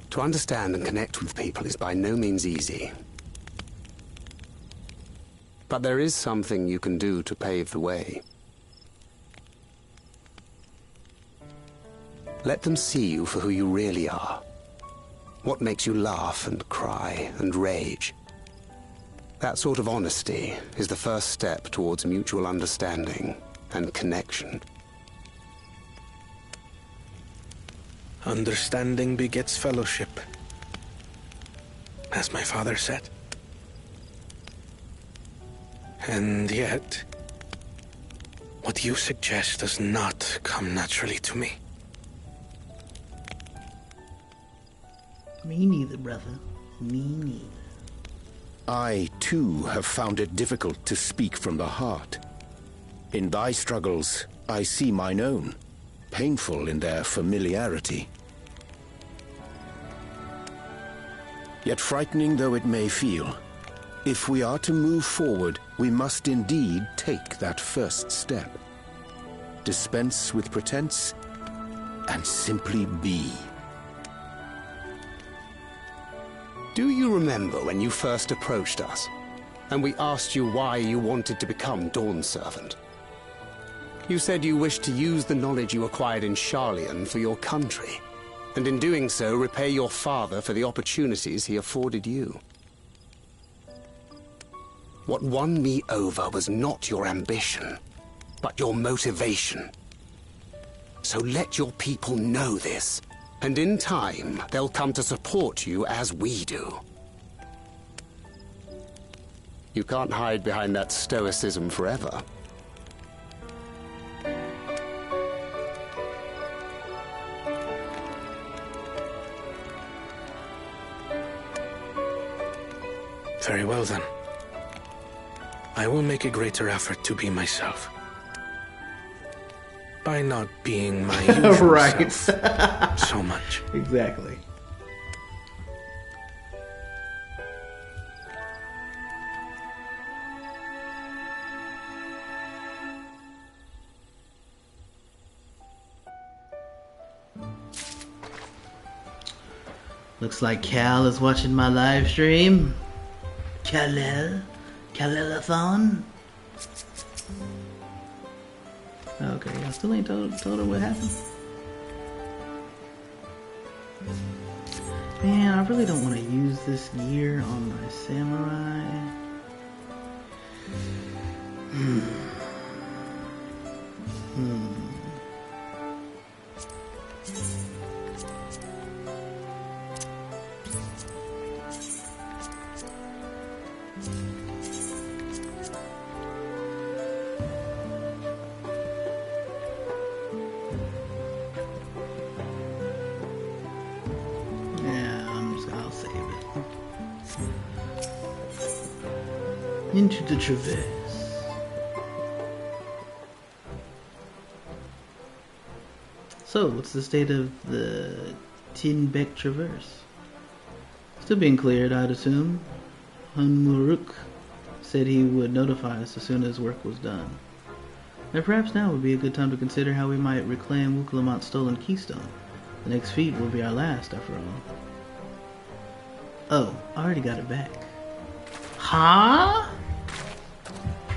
[SPEAKER 10] To understand and connect with people is by no means easy. But there is something you can do to pave the way. Let them see you for who you really are. What makes you laugh and cry and rage. That sort of honesty is the first step towards mutual understanding and connection.
[SPEAKER 3] Understanding begets fellowship, as my father said. And yet, what you suggest does not come naturally to me.
[SPEAKER 1] Me neither, brother. Me neither.
[SPEAKER 9] I, too, have found it difficult to speak from the heart. In thy struggles, I see mine own, painful in their familiarity. Yet frightening though it may feel, if we are to move forward, we must indeed take that first step. Dispense with pretense, and simply be.
[SPEAKER 10] Do you remember when you first approached us, and we asked you why you wanted to become Dawn Servant? You said you wished to use the knowledge you acquired in Sharlayan for your country, and in doing so repay your father for the opportunities he afforded you. What won me over was not your ambition, but your motivation. So let your people know this, and in time they'll come to support you as we do. You can't hide behind that stoicism forever.
[SPEAKER 3] Very well, then. I will make a greater effort to be myself. By not being my usual
[SPEAKER 1] right.
[SPEAKER 3] self so much.
[SPEAKER 1] Exactly. Looks like Cal is watching my live stream. Kalel-a-thon. Okay, I still ain't told her what happened. Man, I really don't want to use this gear on my samurai. I'll save it. Into the Traverse. So, what's the state of the Tinbeck Traverse? Still being cleared, I'd assume. Hunmuruk said he would notify us as soon as work was done. And perhaps now would be a good time to consider how we might reclaim Wukalamont's stolen keystone. The next feat will be our last, after all. Oh, I already got it back. Huh?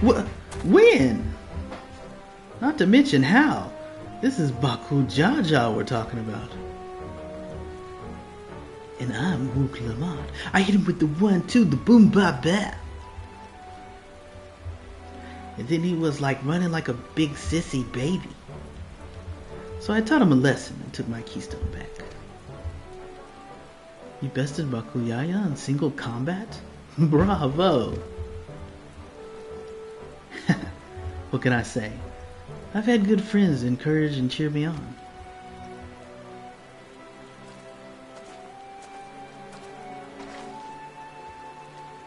[SPEAKER 1] What? When? Not to mention how. This is Baku Jaja we're talking about. And I'm Wook Lamont. I hit him with the 1-2, the boom ba ba. And then he was like running like a big sissy baby. So I taught him a lesson and took my keystone back. You bested Bakuyaya in single combat? Bravo! What can I say? I've had good friends encourage and cheer me on.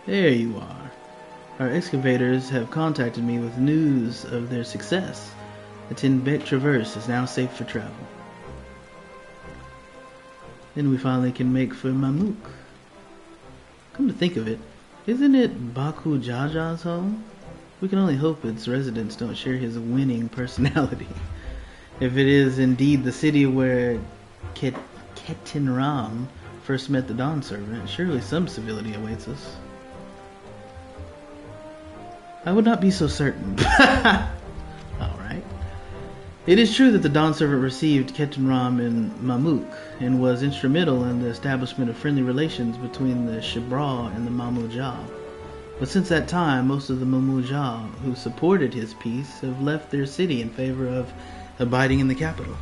[SPEAKER 1] There you are. Our excavators have contacted me with news of their success. The Tinbek Traverse is now safe for travel. Then we finally can make for Mamuk. Come to think of it, isn't it Baku Jaja's home? We can only hope its residents don't share his winning personality. If it is indeed the city where Ketin Ram first met the Dawn Servant, surely some civility awaits us. I would not be so certain. Alright. It is true that the Dawn Servant received Ketin Ram in Mamuk and was instrumental in the establishment of friendly relations between the Shibra and the Mamuja. But since that time, most of the Mamuja who supported his peace have left their city in favor of abiding in the capital.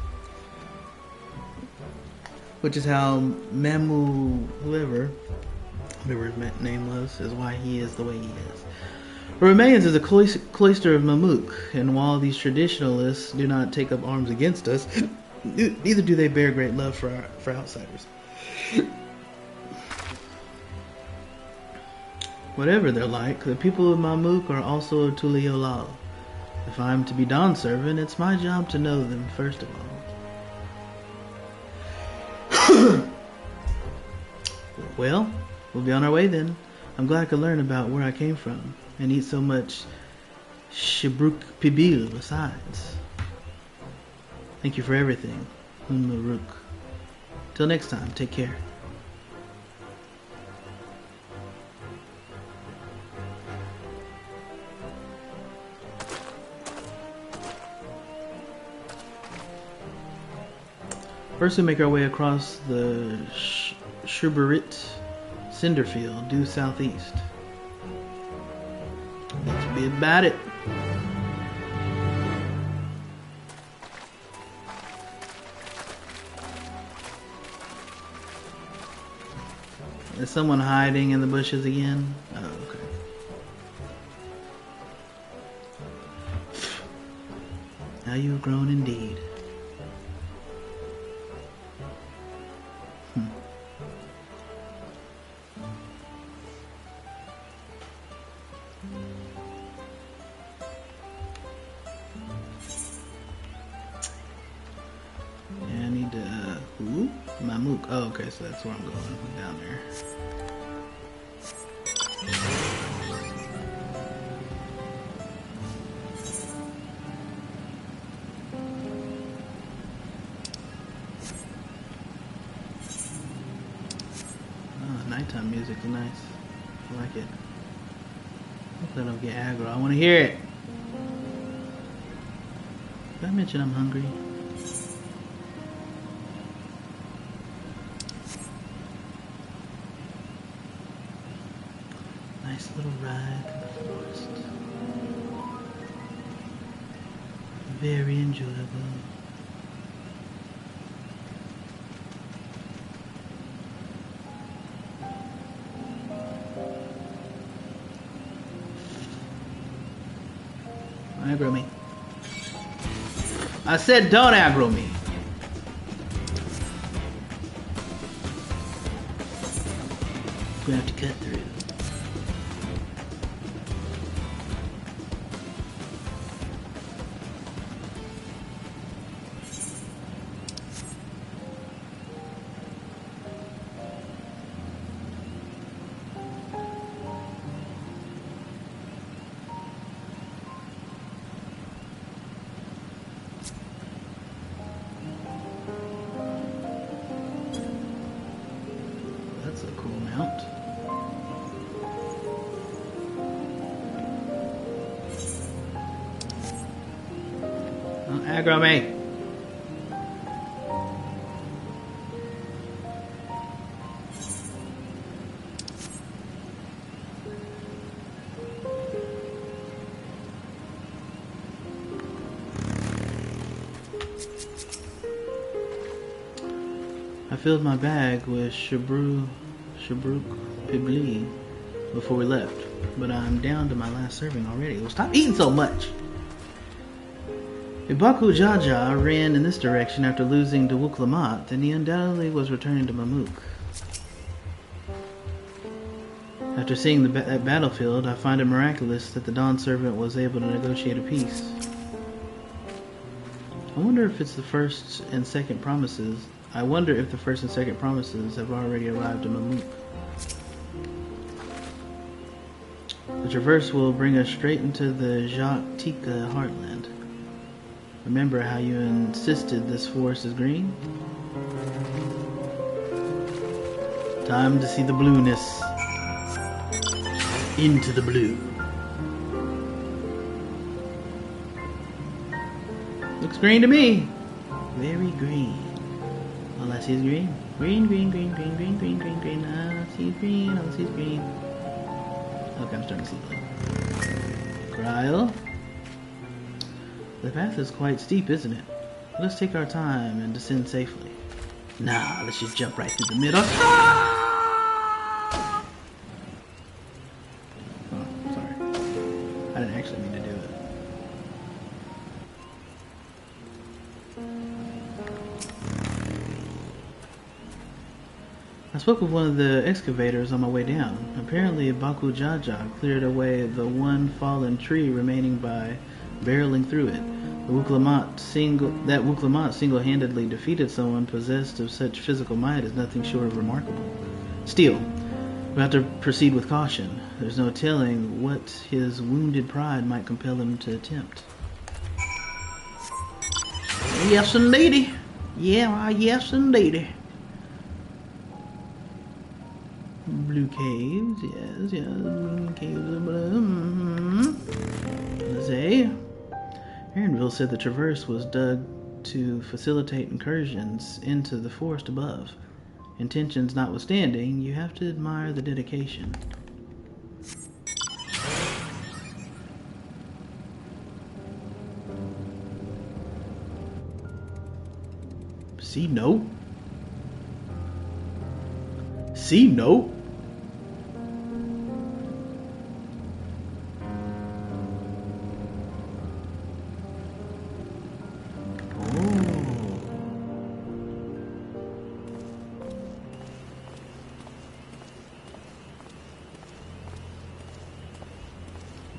[SPEAKER 1] Which is how Mamu, whoever his name was, is why he is the way he is. What remains is a cloister of Mamuk, and while these traditionalists do not take up arms against us, neither do they bear great love for outsiders. Whatever they're like, the people of Mamuk are also Tuliolal. If I'm to be Dawn Servant, it's my job to know them first of all. Well, we'll be on our way then. I'm glad I could learn about where I came from and eat so much Shibruk Pibil besides. Thank you for everything, Unmaruk. Till next time, take care. First we make our way across the Shubarit cinder field due southeast. Let's be about it. Is someone hiding in the bushes again? Oh, okay. Now you've grown indeed. Mamuk. Oh, okay, so that's where I'm going. Down there. Oh, nighttime music is nice. I like it. Hopefully I don't get aggro. I want to hear it. Did I mention I'm hungry? Nice little ride through the forest. Very enjoyable. Don't aggro me. I said don't aggro me. We have to cut through. That's a cool mount. Aggro me. I filled my bag with Shubruk Pibli before we left, but I'm down to my last serving already. Well, stop eating so much! If Baku Jaja ran in this direction after losing to Wuklamat, then he undoubtedly was returning to Mamuk. After seeing that battlefield, I find it miraculous that the Dawn Servant was able to negotiate a peace. I wonder if the first and second promises have already arrived in Mamuk. The traverse will bring us straight into the Jacques Tika heartland. Remember how you insisted this forest is green? Time to see the blueness. Into the blue. Looks green to me. Very green. All I see is green. Green, green, green, green, green, green, green, green. All I see is green. All I see is green. Okay, I'm starting to see blue. Cryle. The path is quite steep, isn't it? Let's take our time and descend safely. Nah, let's just jump right through the middle. Oh, sorry. I didn't actually mean to do it. I spoke with one of the excavators on my way down. Apparently, Baku Jaja cleared away the one fallen tree remaining by barreling through it. That Wuklamat single-handedly defeated someone possessed of such physical might is nothing short of remarkable. Still, we have to proceed with caution. There's no telling what his wounded pride might compel him to attempt. Yes, indeedy. Yeah, yes, indeedy. Blue caves, yes, blue caves of blue. Let's say. Aaronville said the traverse was dug to facilitate incursions into the forest above. Intentions notwithstanding, you have to admire the dedication. See note? See note?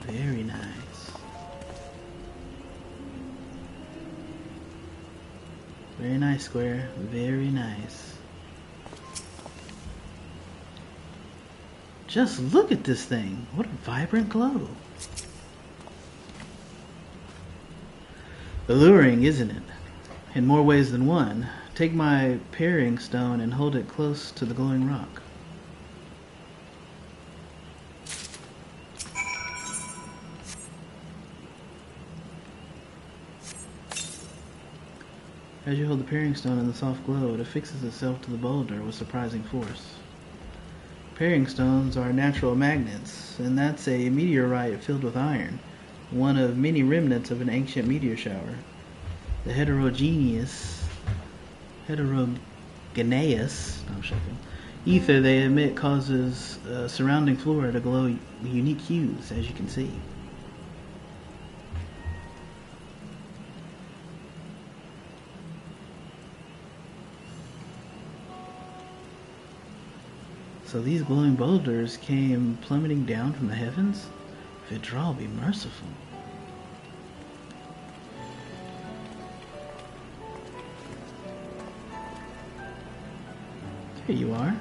[SPEAKER 1] Very nice. Very nice, Square. Very nice. Just look at this thing. What a vibrant glow. Alluring, isn't it? In more ways than one. Take my paring stone and hold it close to the glowing rock. As you hold the paring stone in the soft glow, it affixes itself to the boulder with surprising force. Paring stones are natural magnets, and that's a meteorite filled with iron, one of many remnants of an ancient meteor shower. The heterogeneous ether they emit causes surrounding flora to glow unique hues, as you can see. So these glowing boulders came plummeting down from the heavens? Vidral be merciful. Here you are.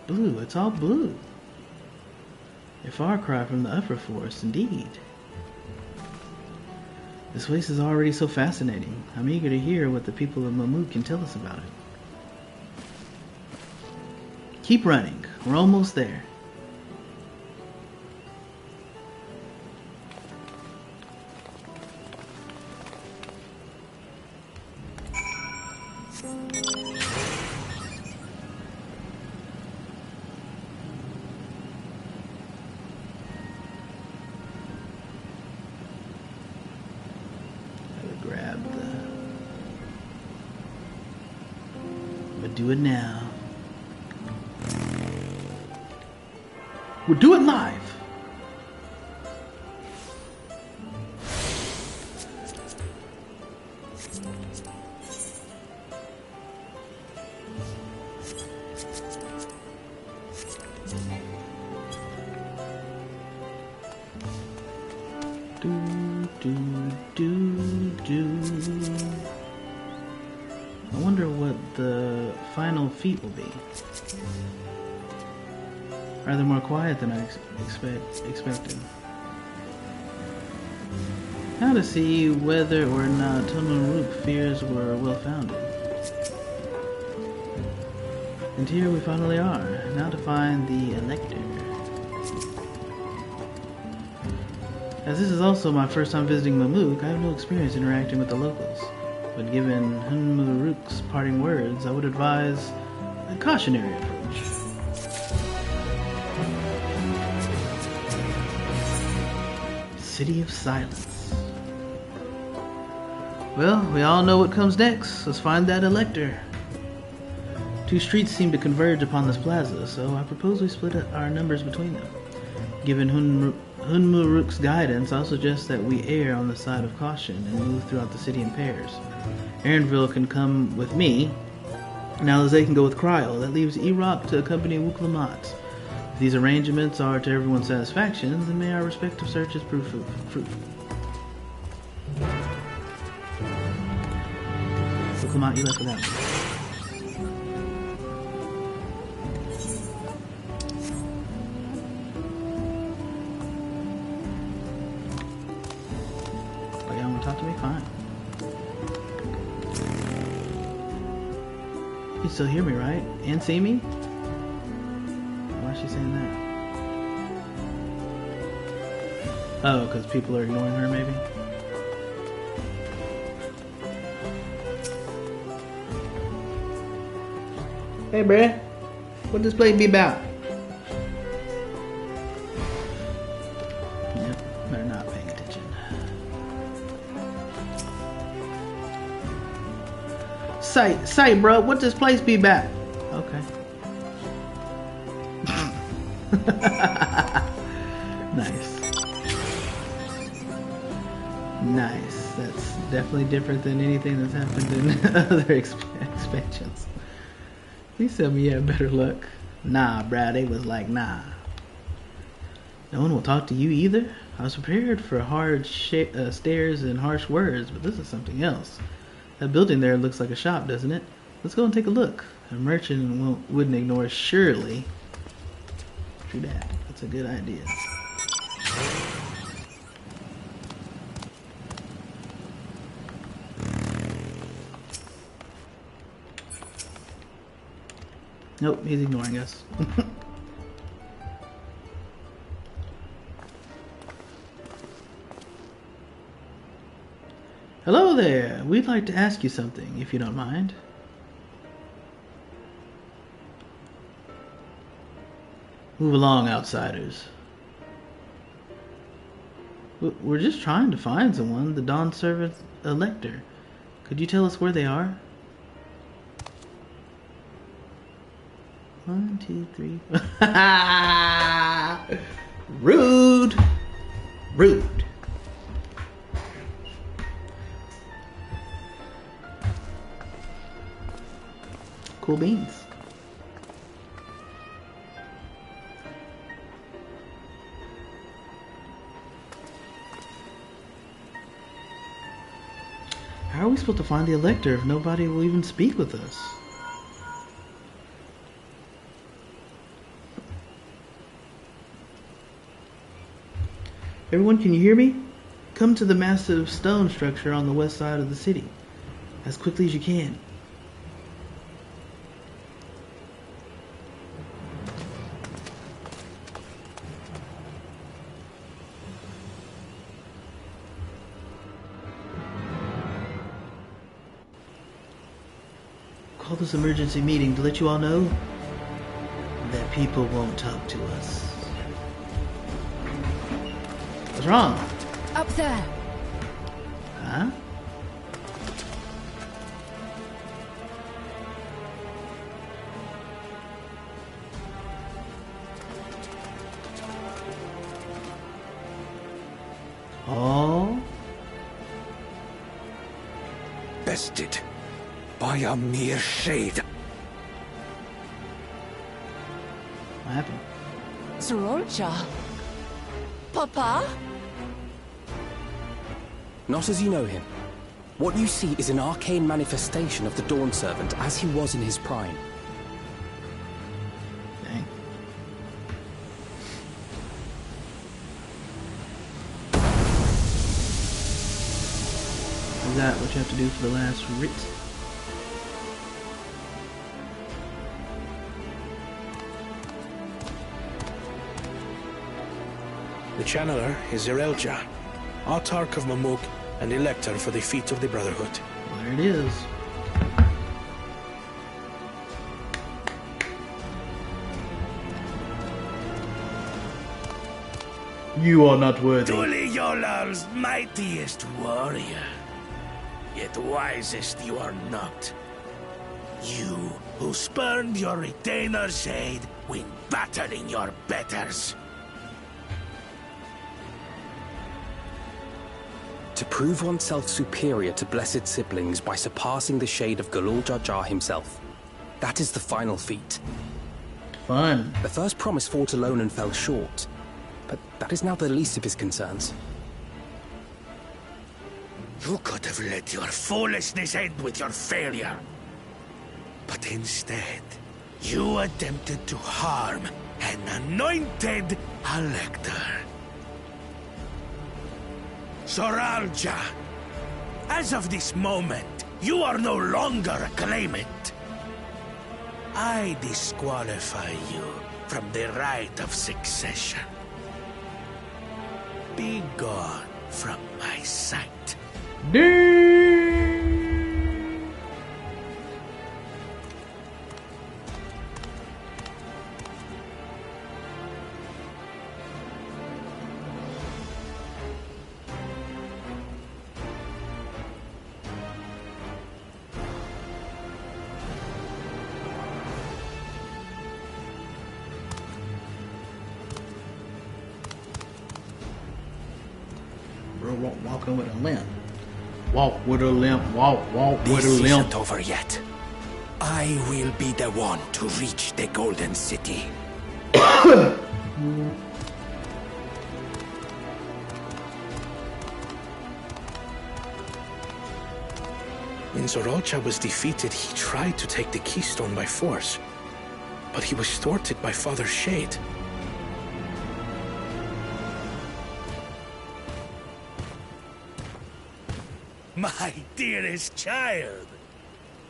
[SPEAKER 1] Blue, it's all blue. A far cry from the upper forest, indeed. This place is already so fascinating. I'm eager to hear what the people of Mamuk can tell us about it. Keep running. We're almost there. Do it now. We'll do it live. I wonder what the final feat will be. Rather more quiet than I expected. Now to see whether or not Tunmaruk fears were well-founded. And here we finally are. Now to find the Elector. As this is also my first time visiting Mamuk, I have no experience interacting with the locals. But given Tunmaruk's parting words, I would advise a cautionary approach. City of Silence. Well, we all know what comes next. Let's find that Elector. Two streets seem to converge upon this plaza, so I propose we split our numbers between them. Given Hunmuruk's guidance, I'll suggest that we err on the side of caution and move throughout the city in pairs. Aaronville can come with me, and Alizé can go with Kryl. That leaves Erok to accompany Wuklamat. If these arrangements are to everyone's satisfaction, then may our respective searches prove fruitful. Wuklamat, you left without me. Talk to me? Fine. You still hear me, right? And see me? Why is she saying that? Oh, because people are ignoring her, maybe? Hey, bruh. What this place be about? Yep, better not paying attention. Say, bro, what this place be about? Okay. Nice. Nice. That's definitely different than anything that's happened in other expansions. Please tell me you have better luck. Nah, bruh, they was like, nah. No one will talk to you either? I was prepared for hard stares and harsh words, but this is something else. That building there looks like a shop, doesn't it? Let's go and take a look. A merchant wouldn't ignore us, surely. True that. That's a good idea. Nope, he's ignoring us. Hello there. We'd like to ask you something, if you don't mind. Move along, outsiders. We're just trying to find someone, the Dawn Servant Elector. Could you tell us where they are? 1, 2, 3. Rude. Rude. Cool beans. How are we supposed to find the Elector if nobody will even speak with us? Everyone, can you hear me? Come to the massive stone structure on the west side of the city. As quickly as you can. called this emergency meeting to let you all know that people won't talk to us. What's wrong?
[SPEAKER 5] Up there.
[SPEAKER 1] Huh? Oh?
[SPEAKER 8] Bested by a mere shade.
[SPEAKER 1] What happened?
[SPEAKER 2] Sorolja? Papa?
[SPEAKER 11] Not as you know him. What you see is an arcane manifestation of the Dawn Servant as he was in his prime.
[SPEAKER 1] Dang. Is that what you have to do for the last writ?
[SPEAKER 3] The channeler is Zerelja, Autarch of Mamuk and Elector for the feet of the Brotherhood.
[SPEAKER 1] Well, there it is. You are not worthy.
[SPEAKER 4] Truly Yolal's mightiest warrior. Yet wisest you are not. You who spurned your retainer's aid when battling your betters.
[SPEAKER 11] To prove oneself superior to blessed siblings by surpassing the shade of Galul Jar Jar himself. That is the final feat.
[SPEAKER 1] Fun.
[SPEAKER 11] The first promise fought alone and fell short. But that is now the least of his concerns.
[SPEAKER 4] You could have let your foolishness end with your failure. But instead, you attempted to harm an anointed elector. Soralja, as of this moment, you are no longer a claimant. I disqualify you from the right of succession. Be gone from my sight.
[SPEAKER 1] Bro, walking with a limp. Walk with a limp. Walk with a
[SPEAKER 8] This
[SPEAKER 1] limp.
[SPEAKER 8] isn't over yet. I will be the one to reach the Golden City.
[SPEAKER 3] When Zoralcha was defeated, he tried to take the keystone by force, but he was thwarted by Father Shade.
[SPEAKER 4] My dearest child,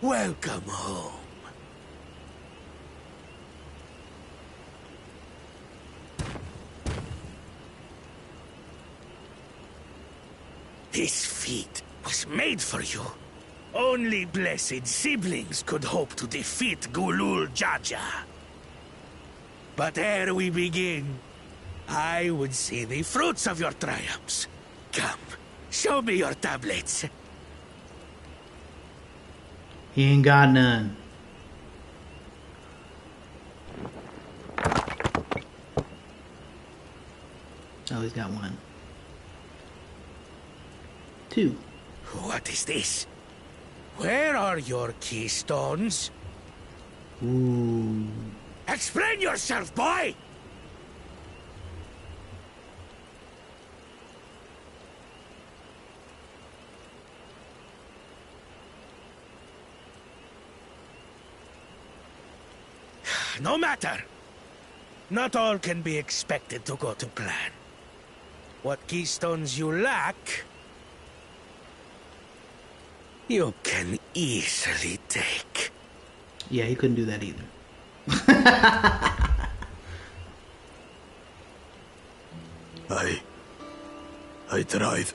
[SPEAKER 4] welcome home. This feat was made for you. Only blessed siblings could hope to defeat Gulul Jaja. But ere we begin, I would see the fruits of your triumphs. Come, show me your tablets.
[SPEAKER 1] He ain't got none. Oh, he's got one. Two.
[SPEAKER 4] What is this? Where are your keystones?
[SPEAKER 1] Ooh.
[SPEAKER 4] Explain yourself, boy! No matter. Not all can be expected to go to plan. What keystones you lack, you can easily take.
[SPEAKER 1] Yeah, he couldn't do that either.
[SPEAKER 4] I tried.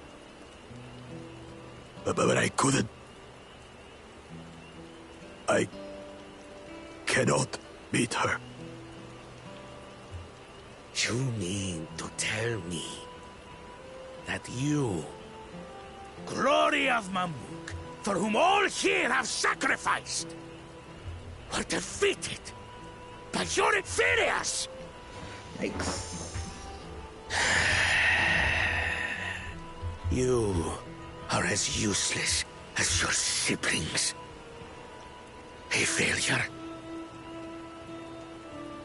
[SPEAKER 4] But I couldn't. I
[SPEAKER 3] cannot beat her.
[SPEAKER 4] You mean to tell me that you, glory of Mamuk, for whom all here have sacrificed, were defeated by your inferiors?
[SPEAKER 1] Yikes.
[SPEAKER 4] You are as useless as your siblings. A failure.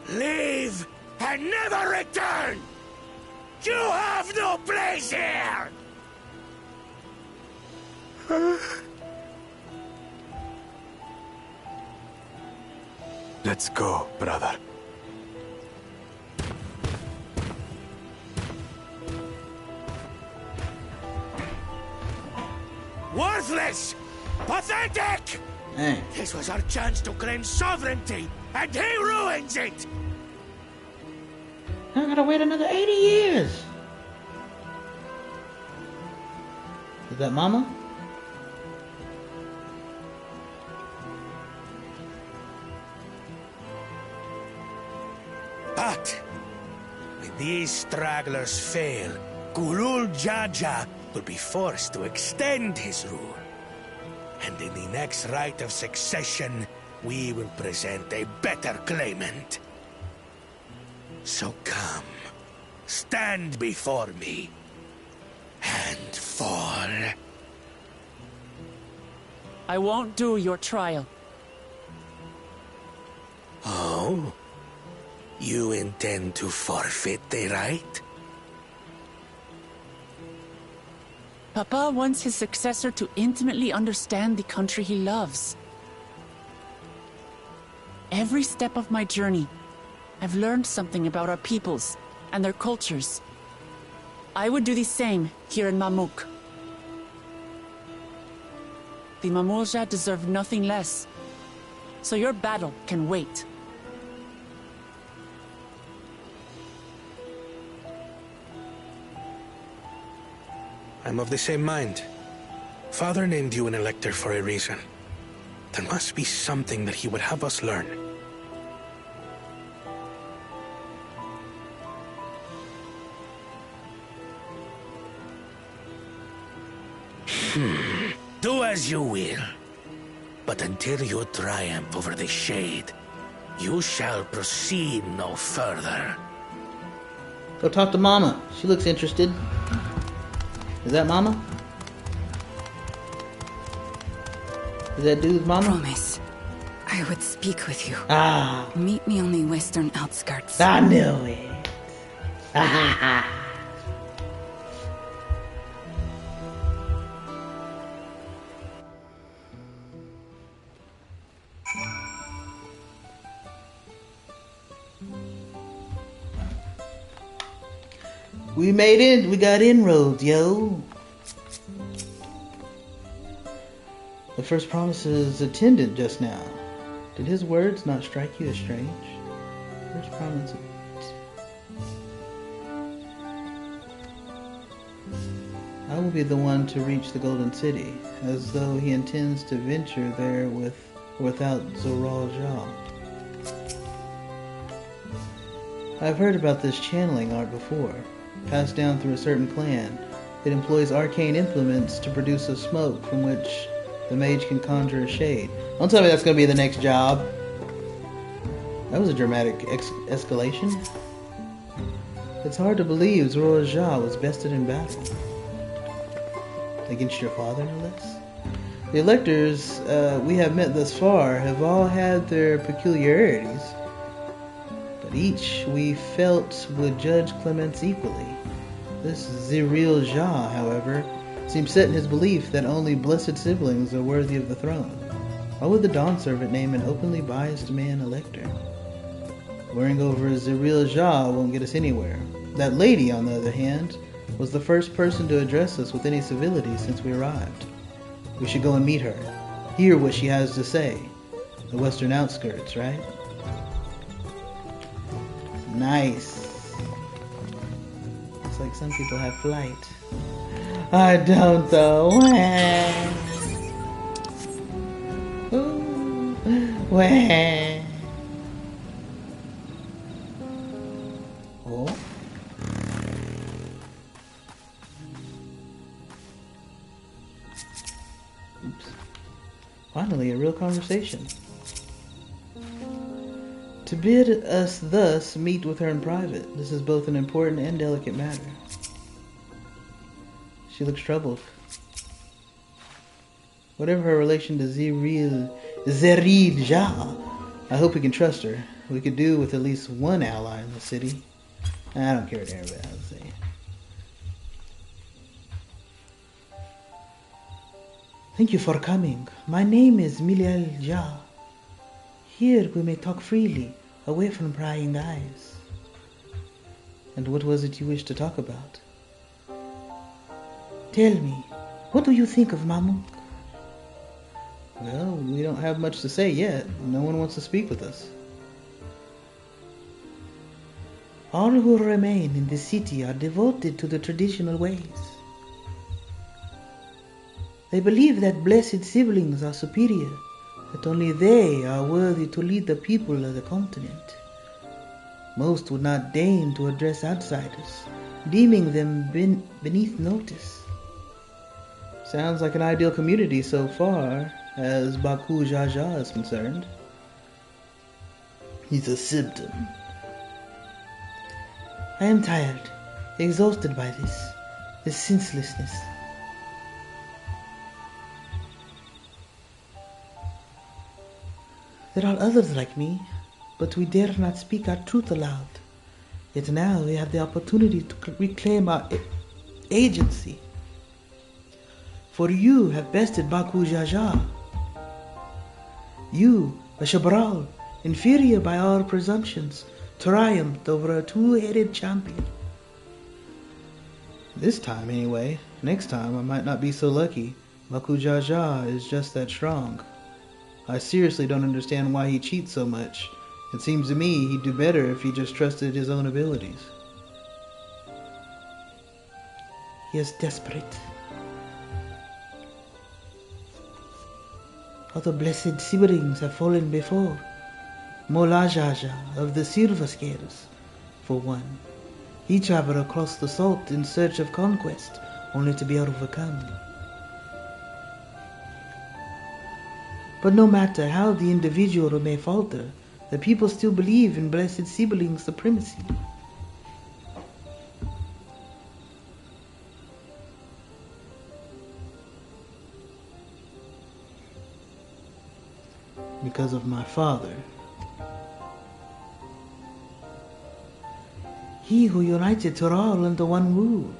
[SPEAKER 4] Leave and never return! You have no place here!
[SPEAKER 7] Let's go, brother.
[SPEAKER 4] Worthless! Pathetic!
[SPEAKER 1] Hey.
[SPEAKER 4] This was our chance to claim sovereignty, and he ruins it!
[SPEAKER 1] I gotta wait another 80 years. Is that Mama?
[SPEAKER 4] But when these stragglers fail, Gulul Jaja will be forced to extend his rule. And in the next rite of succession, we will present a better claimant. So come, stand before me, and fall.
[SPEAKER 2] I won't do your trial.
[SPEAKER 4] Oh? You intend to forfeit the right?
[SPEAKER 2] Papa wants his successor to intimately understand the country he loves. Every step of my journey, I've learned something about our peoples and their cultures. I would do the same here in Mamuk. The Mamulja deserve nothing less, so your battle can wait.
[SPEAKER 3] I'm of the same mind. Father named you an elector for a reason. There must be something that he would have us learn.
[SPEAKER 4] Do as you will. But until you triumph over the Shade, you shall proceed no further.
[SPEAKER 1] Go talk to Mama. She looks interested. Is that Mama? Is that dude's Mama?
[SPEAKER 12] Promise. I would speak with you.
[SPEAKER 1] Ah.
[SPEAKER 12] Meet me on the western outskirts.
[SPEAKER 1] I knew it. Ah. We made it. We got inroads, yo. The first promises attended just now. Did his words not strike you as strange? First promise. I will be the one to reach the Golden City, as though he intends to venture there with or without Zoral Jah. I've heard about this channeling art before. Passed down through a certain clan. It employs arcane implements to produce a smoke from which the mage can conjure a shade. Don't tell me that's going to be the next job. That was a dramatic escalation. It's hard to believe Zoral Jah was bested in battle. Against your father, no less? The electors we have met thus far have all had their peculiarities. But each we felt would judge Clements equally. This Zoral Jah, however, seems set in his belief that only blessed siblings are worthy of the throne. Why would the Dawn Servant name an openly biased man elector? Worrying over Zoral Jah won't get us anywhere. That lady, on the other hand, was the first person to address us with any civility since we arrived. We should go and meet her, hear what she has to say. The western outskirts, right? Nice. Looks like some people have flight. I don't though. Ooh. Finally, a real conversation. To bid us thus meet with her in private. This is both an important and delicate matter. She looks troubled. Whatever her relation to Zeril Jah, I hope we can trust her. We could do with at least one ally in the city. I don't care what everybody has to say. Thank you for coming. My name is Milial Jah. Here we may talk freely, away from prying eyes. And what was it you wished to talk about? Tell me, what do you think of Mamuk? Well, we don't have much to say yet. No one wants to speak with us. All who remain in the city are devoted to the traditional ways. They believe that blessed siblings are superior, that only they are worthy to lead the people of the continent. Most would not deign to address outsiders, deeming them beneath notice. Sounds like an ideal community so far, as Baku Jaja is concerned. He's a symptom. I am tired, exhausted by this senselessness. There are others like me, but we dare not speak our truth aloud. Yet now we have the opportunity to reclaim our agency. For you have bested Baku Jaja. You, a Shabral, inferior by our presumptions, triumphed over a two-headed champion. This time anyway. Next time I might not be so lucky. Baku Jaja is just that strong. I seriously don't understand why he cheats so much. It seems to me he'd do better if he just trusted his own abilities. He is desperate. Other blessed siblings have fallen before. Molajaja of the Silver Scales, for one. He traveled across the salt in search of conquest, only to be overcome. But no matter how the individual may falter, the people still believe in blessed sibling supremacy. Because of my father. He who united Tural under one rule,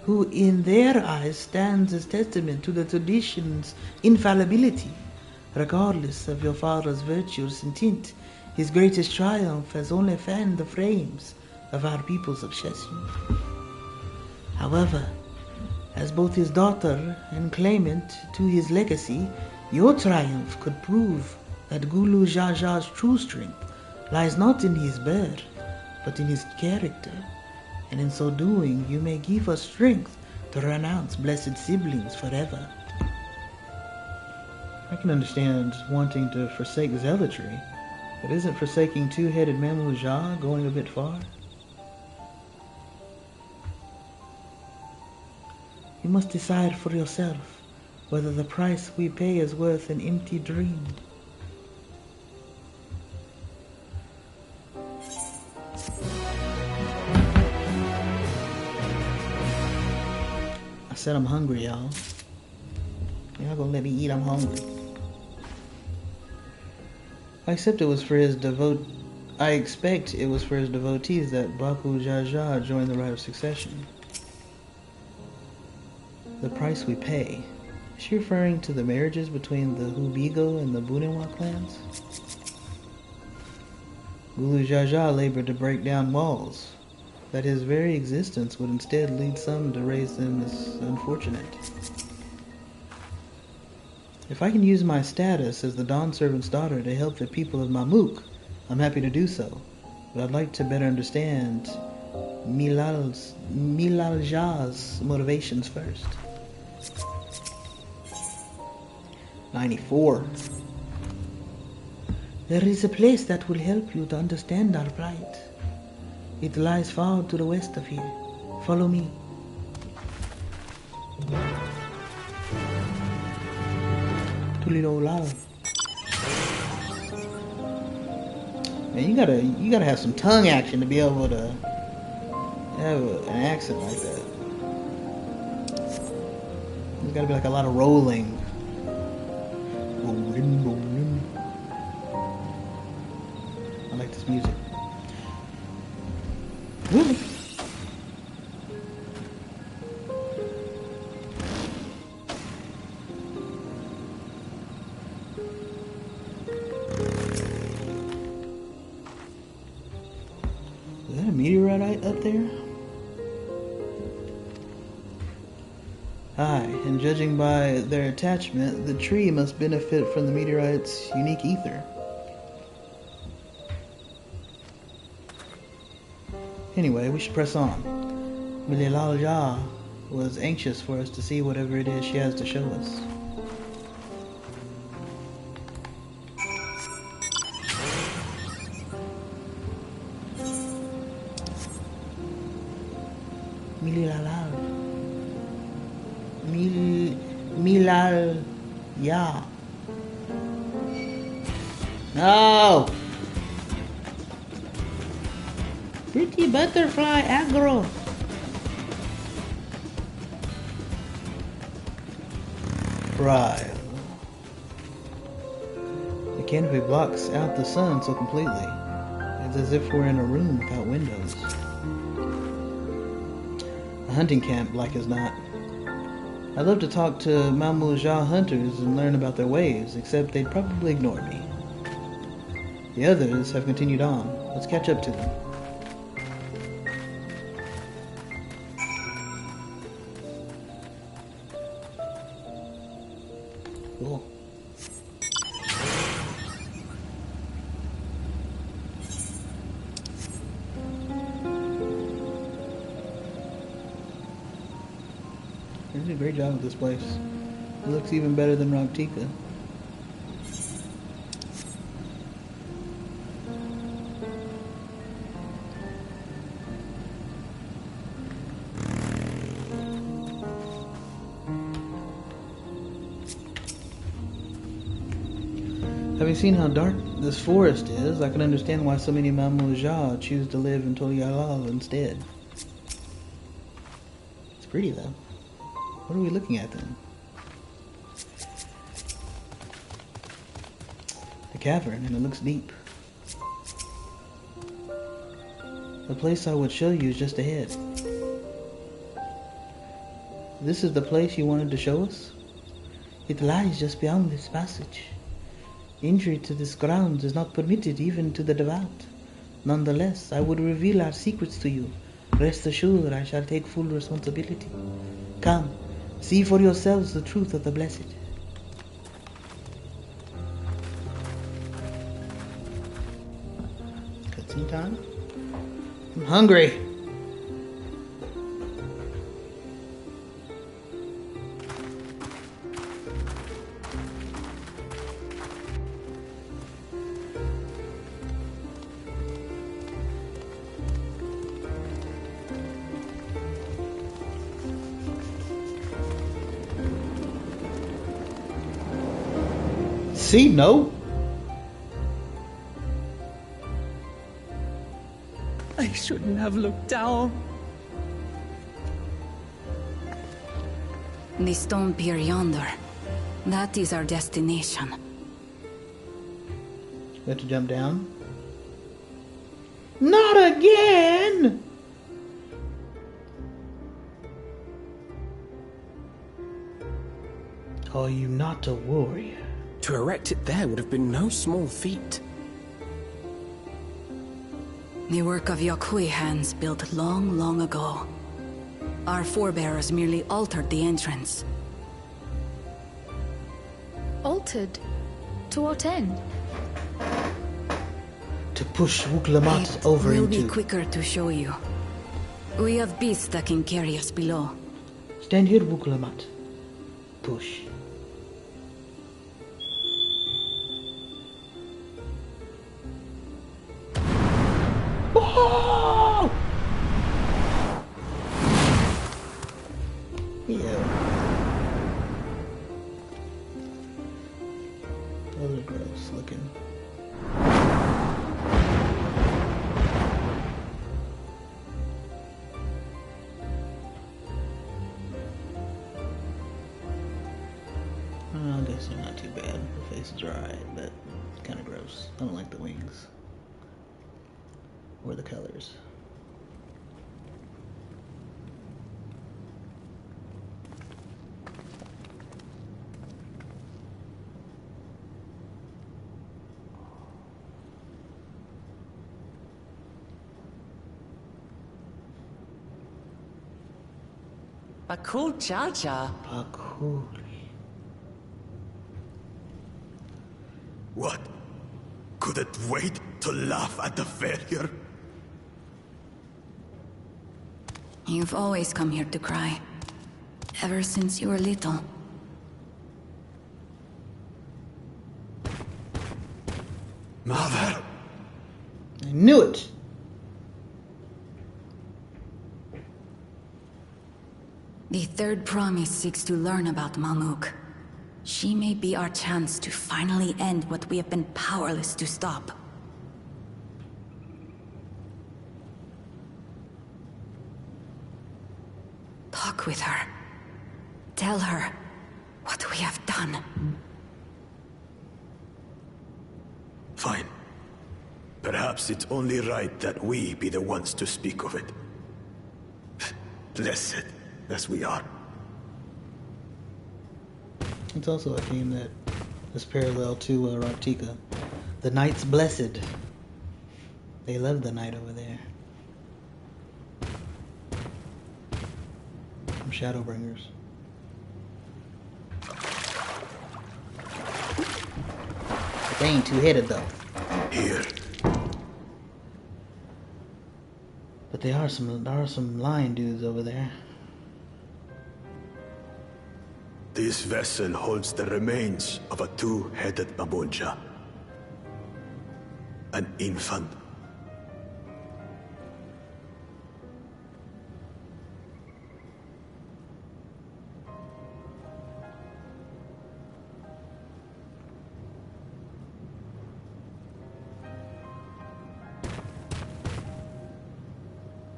[SPEAKER 1] who in their eyes stands as testament to the tradition's infallibility. Regardless of your father's virtues and intent, his greatest triumph has only fanned the flames of our people's obsession. However, as both his daughter and claimant to his legacy, your triumph could prove that Gulu Jaja's true strength lies not in his birth, but in his character, and in so doing you may give us strength to renounce blessed siblings forever. I can understand wanting to forsake zealotry, but isn't forsaking two-headed Mamuja going a bit far? You must decide for yourself whether the price we pay is worth an empty dream. I said I'm hungry, y'all. You're not gonna let me eat, I'm hungry. I expect it was for his devotees that Baku Jaja joined the Rite of Succession. The price we pay. Is she referring to the marriages between the Hubigo and the Bunenwa clans? Gulu Jaja labored to break down walls, that his very existence would instead lead some to raise them as unfortunate. If I can use my status as the Dawn Servant's daughter to help the people of Mamuk, I'm happy to do so, but I'd like to better understand Milalja's motivations first. 94. There is a place that will help you to understand our plight. It lies far to the west of here. Follow me. Toledo love. Man, you gotta have some tongue action to be able to have an accent like that. There's gotta be like a lot of rolling. Rolling, rolling. I like this music. Woo. Is that a meteorite up there? Aye, and judging by their attachment, the tree must benefit from the meteorite's unique ether. Anyway, we should press on. Mililalja was anxious for us to see whatever it is she has to show us. Mililalal. Milal. Yeah. No! Pretty butterfly aggro. Right. The canopy blocks out the sun so completely. It's as if we're in a room without windows. A hunting camp, like as not. I'd love to talk to Mamouja hunters and learn about their ways, except they'd probably ignore me. The others have continued on. Let's catch up to them. Cool. They did a great job with this place. It looks even better than Rocktika. Having seen how dark this forest is, I can understand why so many Mamouja choose to live in Tolyalal instead. It's pretty though. What are we looking at then? A cavern, and it looks deep. The place I would show you is just ahead. This is the place you wanted to show us? It lies just beyond this passage. Entry to this ground is not permitted even to the devout. Nonetheless, I would reveal our secrets to you. Rest assured I shall take full responsibility. Come, see for yourselves the truth of the blessed. Cutscene time? I'm hungry. See, no.
[SPEAKER 2] I shouldn't have looked down.
[SPEAKER 12] The stone pier yonder. That is our destination.
[SPEAKER 1] You have to jump down? Not again! Are you not a warrior?
[SPEAKER 11] To erect it there would have been no small feat.
[SPEAKER 12] The work of Yokhui hands built long, long ago. Our forebears merely altered the entrance.
[SPEAKER 5] Altered? To what end?
[SPEAKER 1] To push Wuklamat
[SPEAKER 12] It
[SPEAKER 1] over
[SPEAKER 12] will
[SPEAKER 1] into...
[SPEAKER 12] be quicker to show you. We have beasts that can carry us below.
[SPEAKER 1] Stand here, Wuklamat. Push. Oh! Yeah. are alright, but kind of gross. I don't like the wings. Or the colors.
[SPEAKER 2] Bakul Jaja.
[SPEAKER 1] Bakul.
[SPEAKER 4] What? Could it wait to laugh at the failure?
[SPEAKER 12] You've always come here to cry. Ever since you were little.
[SPEAKER 4] Mother!
[SPEAKER 1] I knew it!
[SPEAKER 12] The third promise seeks to learn about Mamuk. She may be our chance to finally end what we have been powerless to stop. Talk with her. Tell her what we have done.
[SPEAKER 4] Fine. Perhaps it's only right that we be the ones to speak of it. Blessed as we are.
[SPEAKER 1] It's also a theme that is parallel to Raktika. The Knights Blessed. They love the Knight over there. From Shadowbringers. But they ain't two-headed though.
[SPEAKER 4] Here.
[SPEAKER 1] But there are some lion dudes over there.
[SPEAKER 4] This vessel holds the remains of a two-headed Mamulja. An infant.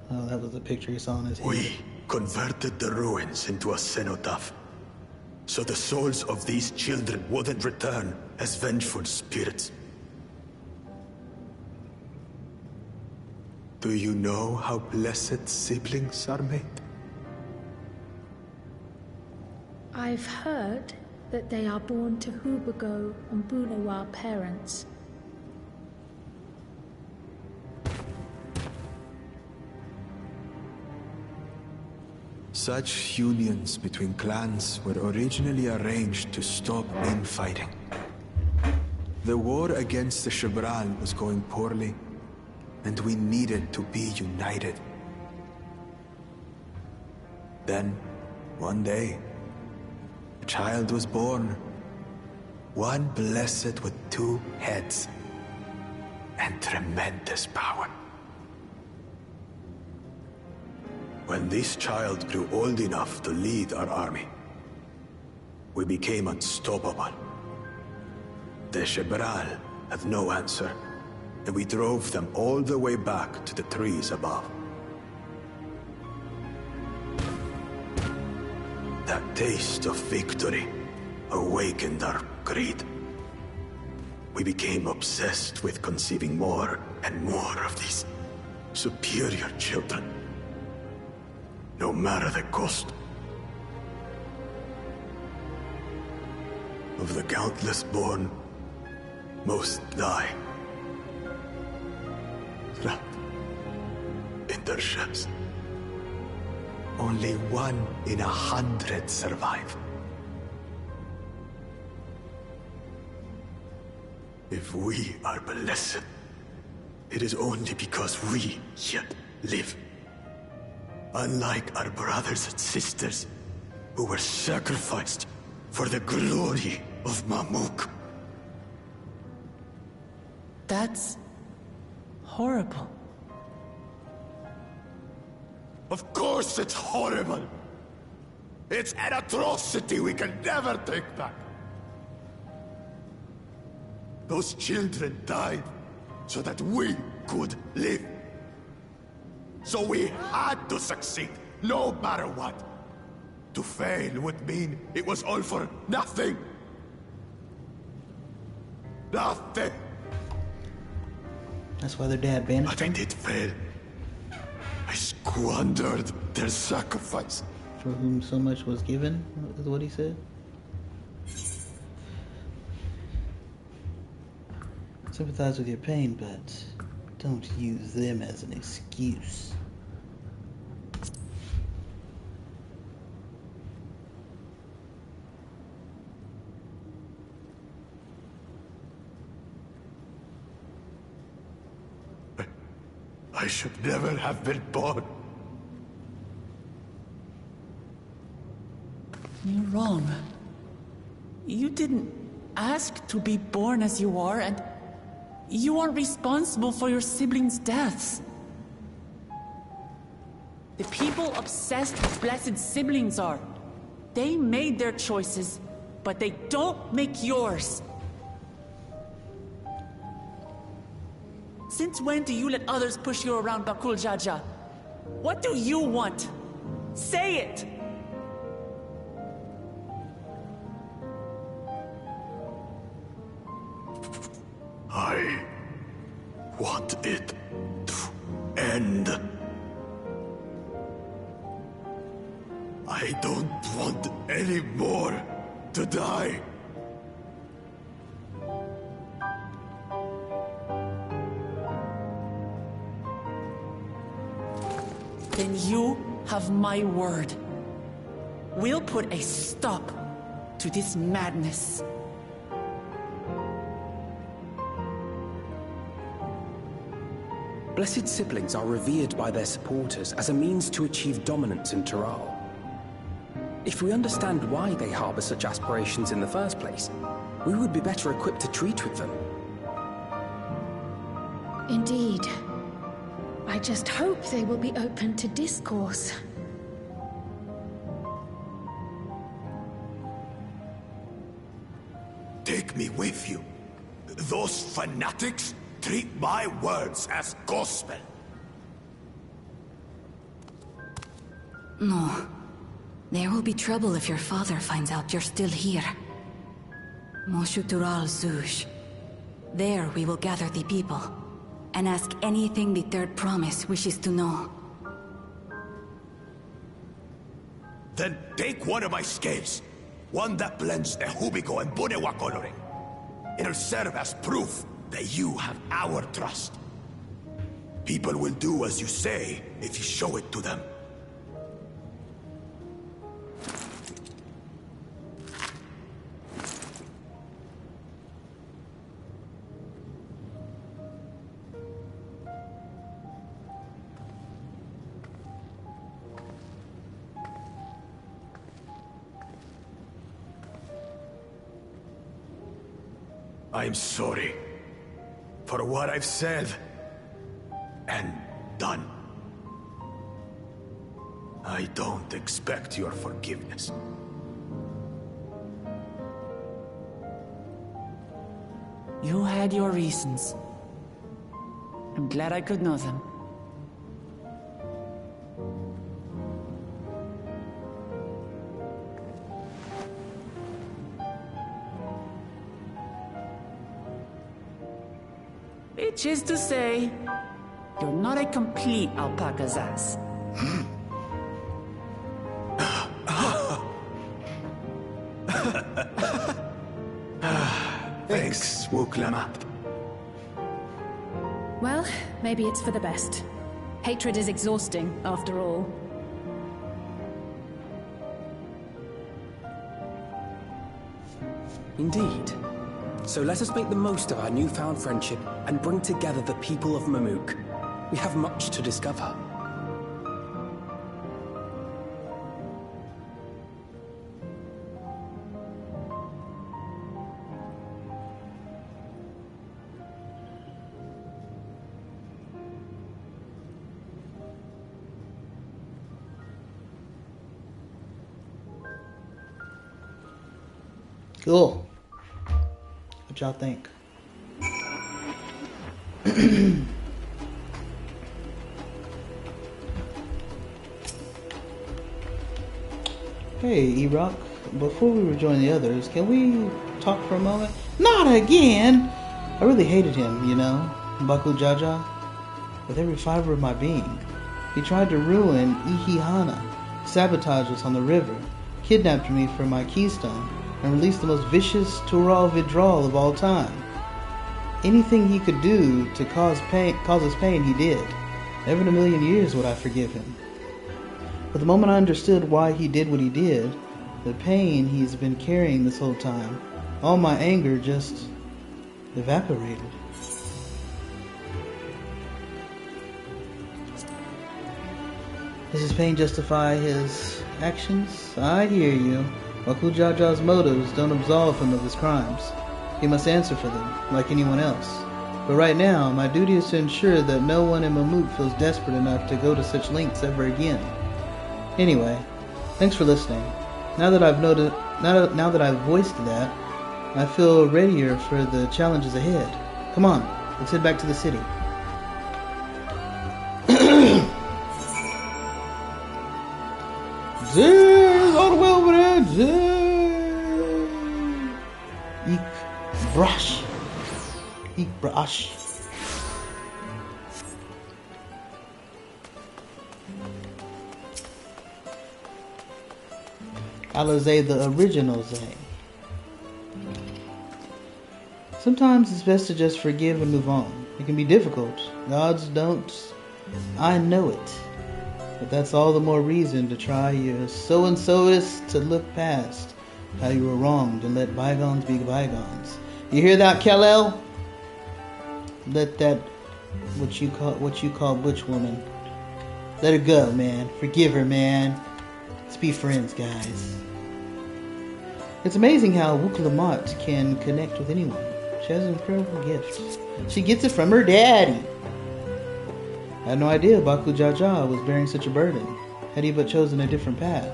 [SPEAKER 1] Oh, that was the picture he saw in his head.
[SPEAKER 4] We converted the ruins into a cenotaph, so the souls of these children wouldn't return as vengeful spirits. Do you know how blessed siblings are made?
[SPEAKER 5] I've heard that they are born to Hubago and Bunawa parents.
[SPEAKER 7] Such unions between clans were originally arranged to stop infighting. The war against the Shibral was going poorly, and we needed to be united. Then, one day, a child was born. One blessed with two heads and tremendous power.
[SPEAKER 4] When this child grew old enough to lead our army, we became unstoppable. The Shibral had no answer, and we drove them all the way back to the trees above. That taste of victory awakened our greed. We became obsessed with conceiving more and more of these superior children. No matter the cost. Of the countless born, most die. Trapped in their shells. Only 1 in 100 survive. If we are blessed, it is only because we yet live. Unlike our brothers and sisters, who were sacrificed for the glory of Mamuk.
[SPEAKER 2] That's horrible.
[SPEAKER 4] Of course it's horrible. It's an atrocity we can never take back. Those children died so that we could live. So we had to succeed, no matter what. To fail would mean it was all for nothing. Nothing.
[SPEAKER 1] That's why their dad banished
[SPEAKER 4] But I
[SPEAKER 1] them?
[SPEAKER 4] did fail. I squandered their sacrifice.
[SPEAKER 1] For whom so much was given, is what he said. Sympathize with your pain, but don't use them as an excuse.
[SPEAKER 4] I should never have been born.
[SPEAKER 2] You're wrong. You didn't ask to be born as you are, and you aren't responsible for your siblings' deaths. The people obsessed with blessed siblings are. They made their choices, but they don't make yours. Since when do you let others push you around, Bakul Jaja? What do you want? Say it!
[SPEAKER 4] I want it to end. I don't want any more to die.
[SPEAKER 2] Then you have my word. We'll put a stop to this madness.
[SPEAKER 11] Blessed siblings are revered by their supporters as a means to achieve dominance in Tural. If we understand why they harbor such aspirations in the first place, we would be better equipped to treat with them.
[SPEAKER 5] Indeed. I just hope they will be open to discourse.
[SPEAKER 4] Take me with you. Those fanatics treat my words as gospel.
[SPEAKER 12] No. There will be trouble if your father finds out you're still here. Moshutural Zuj. There we will gather the people, and ask anything the Third Promise wishes to know.
[SPEAKER 4] Then take one of my scales. One that blends the Hubigo and Bunewa coloring. It'll serve as proof that you have our trust. People will do as you say if you show it to them. I'm sorry for what I've said and done. I don't expect your forgiveness.
[SPEAKER 2] You had your reasons. I'm glad I could know them. Which is to say, you're not a complete alpaca's ass.
[SPEAKER 4] Thanks, Wuklamat.
[SPEAKER 5] Well, maybe it's for the best. Hatred is exhausting, after all.
[SPEAKER 11] Indeed. So let us make the most of our newfound friendship and bring together the people of Mamuk. We have much to discover.
[SPEAKER 1] Cool. What y'all think? Hey, E-Rock, before we rejoin the others, can we talk for a moment? Not again! I really hated him, you know, Baku Jaja, with every fiber of my being. He tried to ruin Ihihana, sabotage us on the river, kidnapped me from my keystone, and released the most vicious Tural withdrawal of all time. Anything he could do to cause us pain, he did. Never in a million years would I forgive him. But the moment I understood why he did what he did, the pain he's been carrying this whole time, all my anger just evaporated. Does his pain justify his actions? I hear you. Baku Jaja's motives don't absolve him of his crimes. He must answer for them, like anyone else. But right now, my duty is to ensure that no one in Mamuk feels desperate enough to go to such lengths ever again. Anyway, thanks for listening. Now that I've voiced that, I feel readier for the challenges ahead. Come on, let's head back to the city. Zing! All the way over there! Zing! Ik brash. Alizé, the original Zay. Sometimes it's best to just forgive and move on. It can be difficult. Gods don't. I know it. But that's all the more reason to try your so-and-so-ist to look past how you were wronged and let bygones be bygones. You hear that, Kal-El? Let that, what you call butch woman, let her go, man. Forgive her, man. Let's be friends, guys. It's amazing how Wuklamat can connect with anyone. She has an incredible gift. She gets it from her daddy. I had no idea Baku Jaja was bearing such a burden, had he but chosen a different path.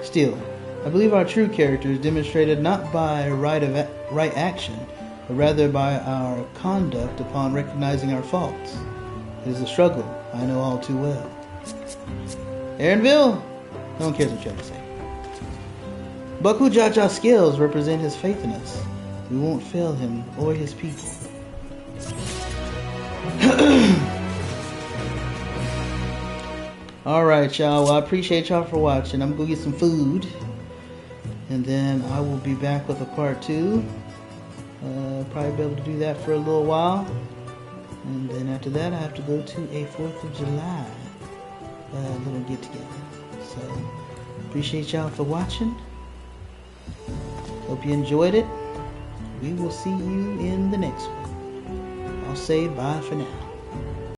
[SPEAKER 1] Still, I believe our true character is demonstrated not by right action, but rather by our conduct upon recognizing our faults. It is a struggle I know all too well. Aaronville? No one cares what you have to say. Baku Jaja's skills represent his faith in us. We won't fail him or his people. Alright, y'all. Well, I appreciate y'all for watching. I'm going to go get some food. And then I will be back with a part 2. Probably be able to do that for a little while. And then after that, I have to go to a 4th of July little get together. So, appreciate y'all for watching. Hope you enjoyed it. We will see you in the next one. I'll say bye for now.